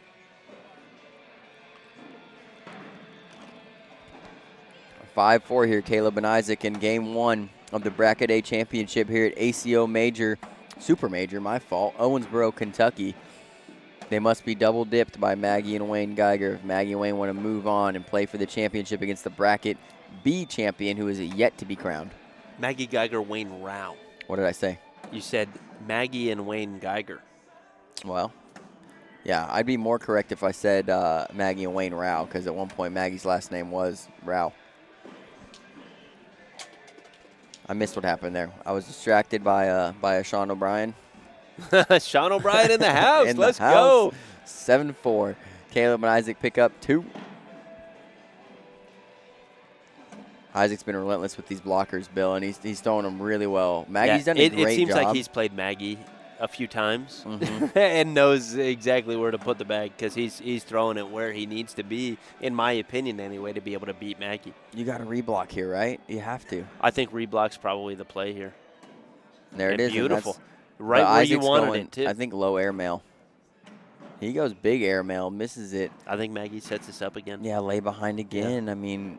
Five, 4 here, Caleb and Isaac in game 1 of the Bracket A Championship here at ACO Major, Super Major, my fault, Owensboro, Kentucky. They must be double dipped by Maggie and Wayne Geiger. If Maggie and Wayne want to move on and play for the championship against the Bracket B champion who is yet to be crowned. Maggie Geiger, Wayne Rao. What did I say? You said Maggie and Wayne Geiger. Well, yeah, I'd be more correct if I said Maggie and Wayne Rao, because at one point Maggie's last name was Rao. I missed what happened there. I was distracted by a Sean O'Brien. Sean O'Brien in the house. In Let's the house. go. 7-4. Caleb and Isaac pick up 2. Isaac's been relentless with these blockers, Bill, and he's throwing them really well. Maggie's done a great job. It seems like he's played Maggie a few times Mm-hmm. and knows exactly where to put the bag because he's throwing it where he needs to be, in my opinion anyway, to be able to beat Maggie. You got to reblock here, right? You have to. I think reblock's probably the play here. There it is. Beautiful. Right where you wanted it, too. I think low airmail. He goes big airmail, misses it. I think Maggie sets us up again. Yeah, lay behind again. Yeah. I mean,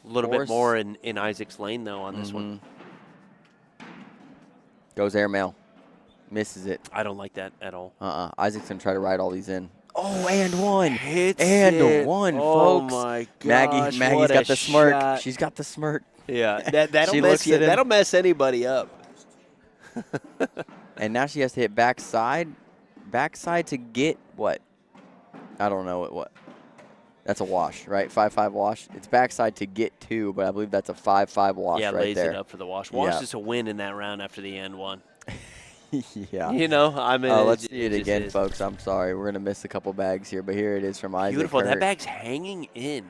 a little bit more in Isaac's lane, though, on this one. Goes airmail. Misses it. I don't like that at all. Isaac's going to try to ride all these in. Oh, and one. Hits and it. one, oh folks. Oh, my gosh. Maggie's got the smirk. Shot. She's got the smirk. Yeah, that'll mess anybody up. And now she has to hit backside. Backside to get what? I don't know what. That's a wash, right? 5-5 wash. It's backside to get 2, but I believe that's a 5-5 wash right there. Yeah, lays it up for the wash. Wash is a win in that round after the end one. Yeah. You know, I mean. Let's see it again, folks. I'm sorry. We're going to miss a couple bags here, but here it is from Isaac. Beautiful. Hurt. That bag's hanging in.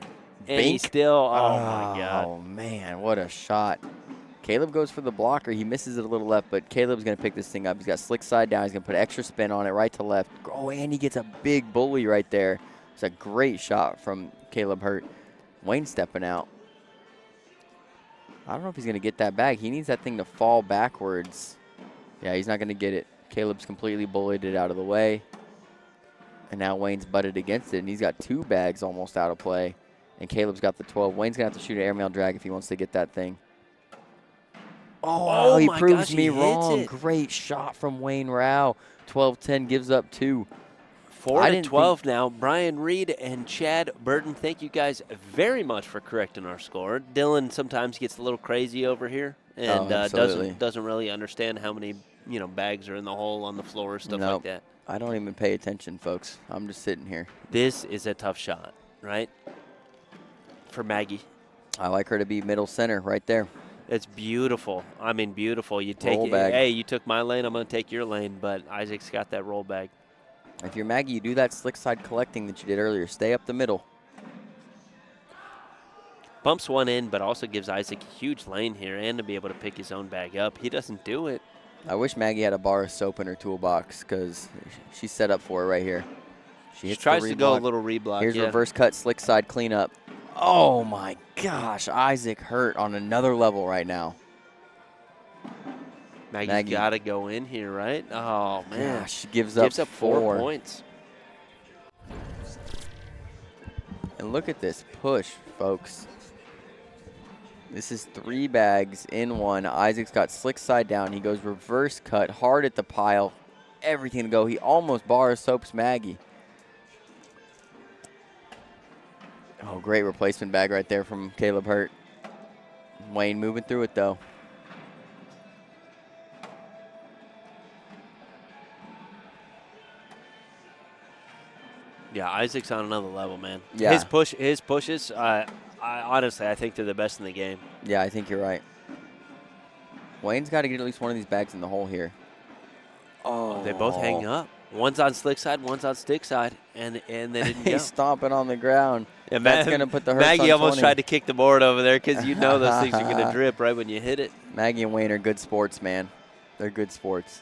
And Bink. he's still, oh, my God. Oh, man, what a shot. Caleb goes for the blocker. He misses it a little left, but Caleb's going to pick this thing up. He's got slick side down. He's going to put extra spin on it right to left. Oh, and he gets a big bully right there. It's a great shot from Caleb Hurt. Wayne stepping out. I don't know if he's going to get that bag. He needs that thing to fall backwards. Yeah, he's not going to get it. Caleb's completely bullied it out of the way. And now Wayne's butted against it, and he's got 2 bags almost out of play. And Caleb's got the 12. Wayne's going to have to shoot an airmail drag if he wants to get that thing. Oh, he proves me wrong. Great shot from Wayne Rao. 12-10 gives up 2. 4-12 now. Brian Reed and Chad Burton, thank you guys very much for correcting our score. Dylan sometimes gets a little crazy over here and doesn't really understand how many bags are in the hole on the floor, stuff like that. I don't even pay attention, folks. I'm just sitting here. This is a tough shot, right? For Maggie. I like her to be middle center right there. It's beautiful. I mean, beautiful. You take it. Hey, you took my lane. I'm going to take your lane. But Isaac's got that roll bag. If you're Maggie, you do that slick side collecting that you did earlier. Stay up the middle. Bumps one in, but also gives Isaac a huge lane here and to be able to pick his own bag up. He doesn't do it. I wish Maggie had a bar of soap in her toolbox because she's set up for it right here. She tries to go a little reblock. Here's reverse cut, slick side cleanup. Oh, my gosh. Isaac Hurt on another level right now. Maggie's got to go in here, right? Oh, man. Gosh, she gives up 4 points. And look at this push, folks. This is 3 bags in 1. Isaac's got slick side down. He goes reverse cut, hard at the pile. Everything to go. He almost bar soaps Maggie. Oh, great replacement bag right there from Caleb Hurt. Wayne moving through it, though. Yeah, Isaac's on another level, man. Yeah. His pushes, I honestly, I think they're the best in the game. Yeah, I think you're right. Wayne's got to get at least one of these bags in the hole here. Oh, they both hang up. One's on slick side, one's on stick side, and they didn't go. He's stomping on the ground. Yeah, that's going to put the Hurts Maggie on almost 20. tried to kick the board over there because you know those things are going to drip right when you hit it. Maggie and Wayne are good sports, man. They're good sports.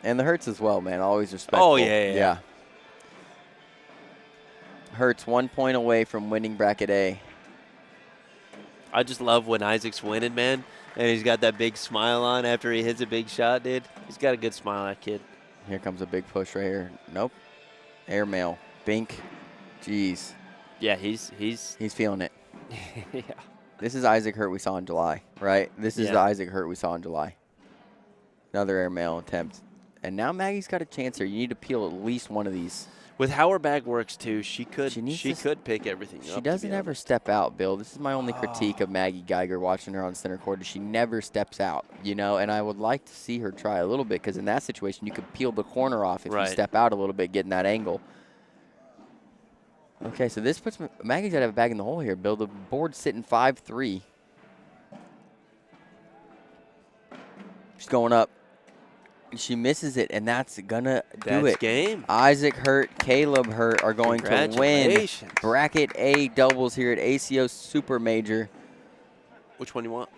And the Hurts as well, man. Always respectful. Oh, yeah. Hurts 1 point away from winning bracket A. I just love when Isaac's winning, man, and he's got that big smile on after he hits a big shot, dude. He's got a good smile, that kid. Here comes a big push right here. Nope. Airmail. Bink. Jeez. Yeah, he's feeling it. Yeah. This is Isaac Hurt we saw in July, right? This is the Isaac Hurt we saw in July. Another airmail attempt. And now Maggie's got a chance here. You need to peel at least one of these. With how her bag works too, she could She could pick everything up. She doesn't ever step out, Bill. This is my only critique of Oh. Maggie Geiger watching her on center court. She never steps out, you know, and I would like to see her try a little bit because in that situation you could peel the corner off if you step out a little bit, getting that angle. Okay, so this puts Maggie's got to have a bag in the hole here, Bill. The board's sitting 5-3. She's going up. She misses it, and that's gonna do it. Game. Isaac Hurt, Caleb Hurt are going to win Bracket A doubles here at ACO Super Major. Which one you want?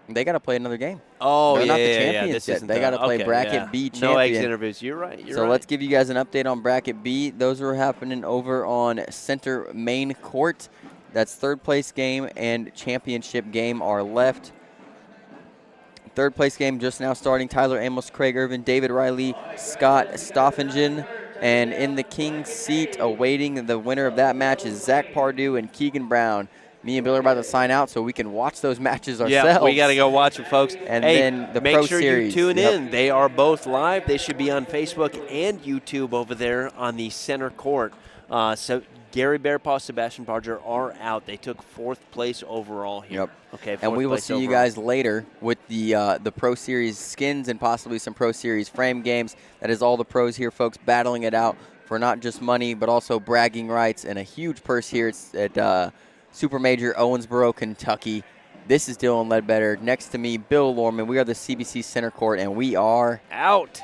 They got to play another game. Oh, They're yeah, not the yeah, champions yet. They got to play Bracket B champion. No exit interviews. You're right. So let's give you guys an update on Bracket B. Those are happening over on Center Main Court. That's third place game and championship game are left. Third place game just now starting. Tyler Amos, Craig Irvin, David Riley, Scott Stoffingen. And in the king's seat, awaiting the winner of that match is Zach Pardue and Keegan Brown. Me and Bill are about to sign out so we can watch those matches ourselves. Yeah, we got to go watch them, folks. And then the make Pro sure Series. you tune in. They are both live. They should be on Facebook and YouTube over there on the center court. So Gary Bearpaw, Sebastian Barger are out. They took 4th place overall here. Yep. Okay. And we will see you guys later with the Pro Series skins and possibly some Pro Series frame games. That is all the pros here, folks, battling it out for not just money but also bragging rights and a huge purse here at Super Major Owensboro, Kentucky. This is Dylan Ledbetter. Next to me, Bill Lorman. We are the CBC Center Court, and we are out.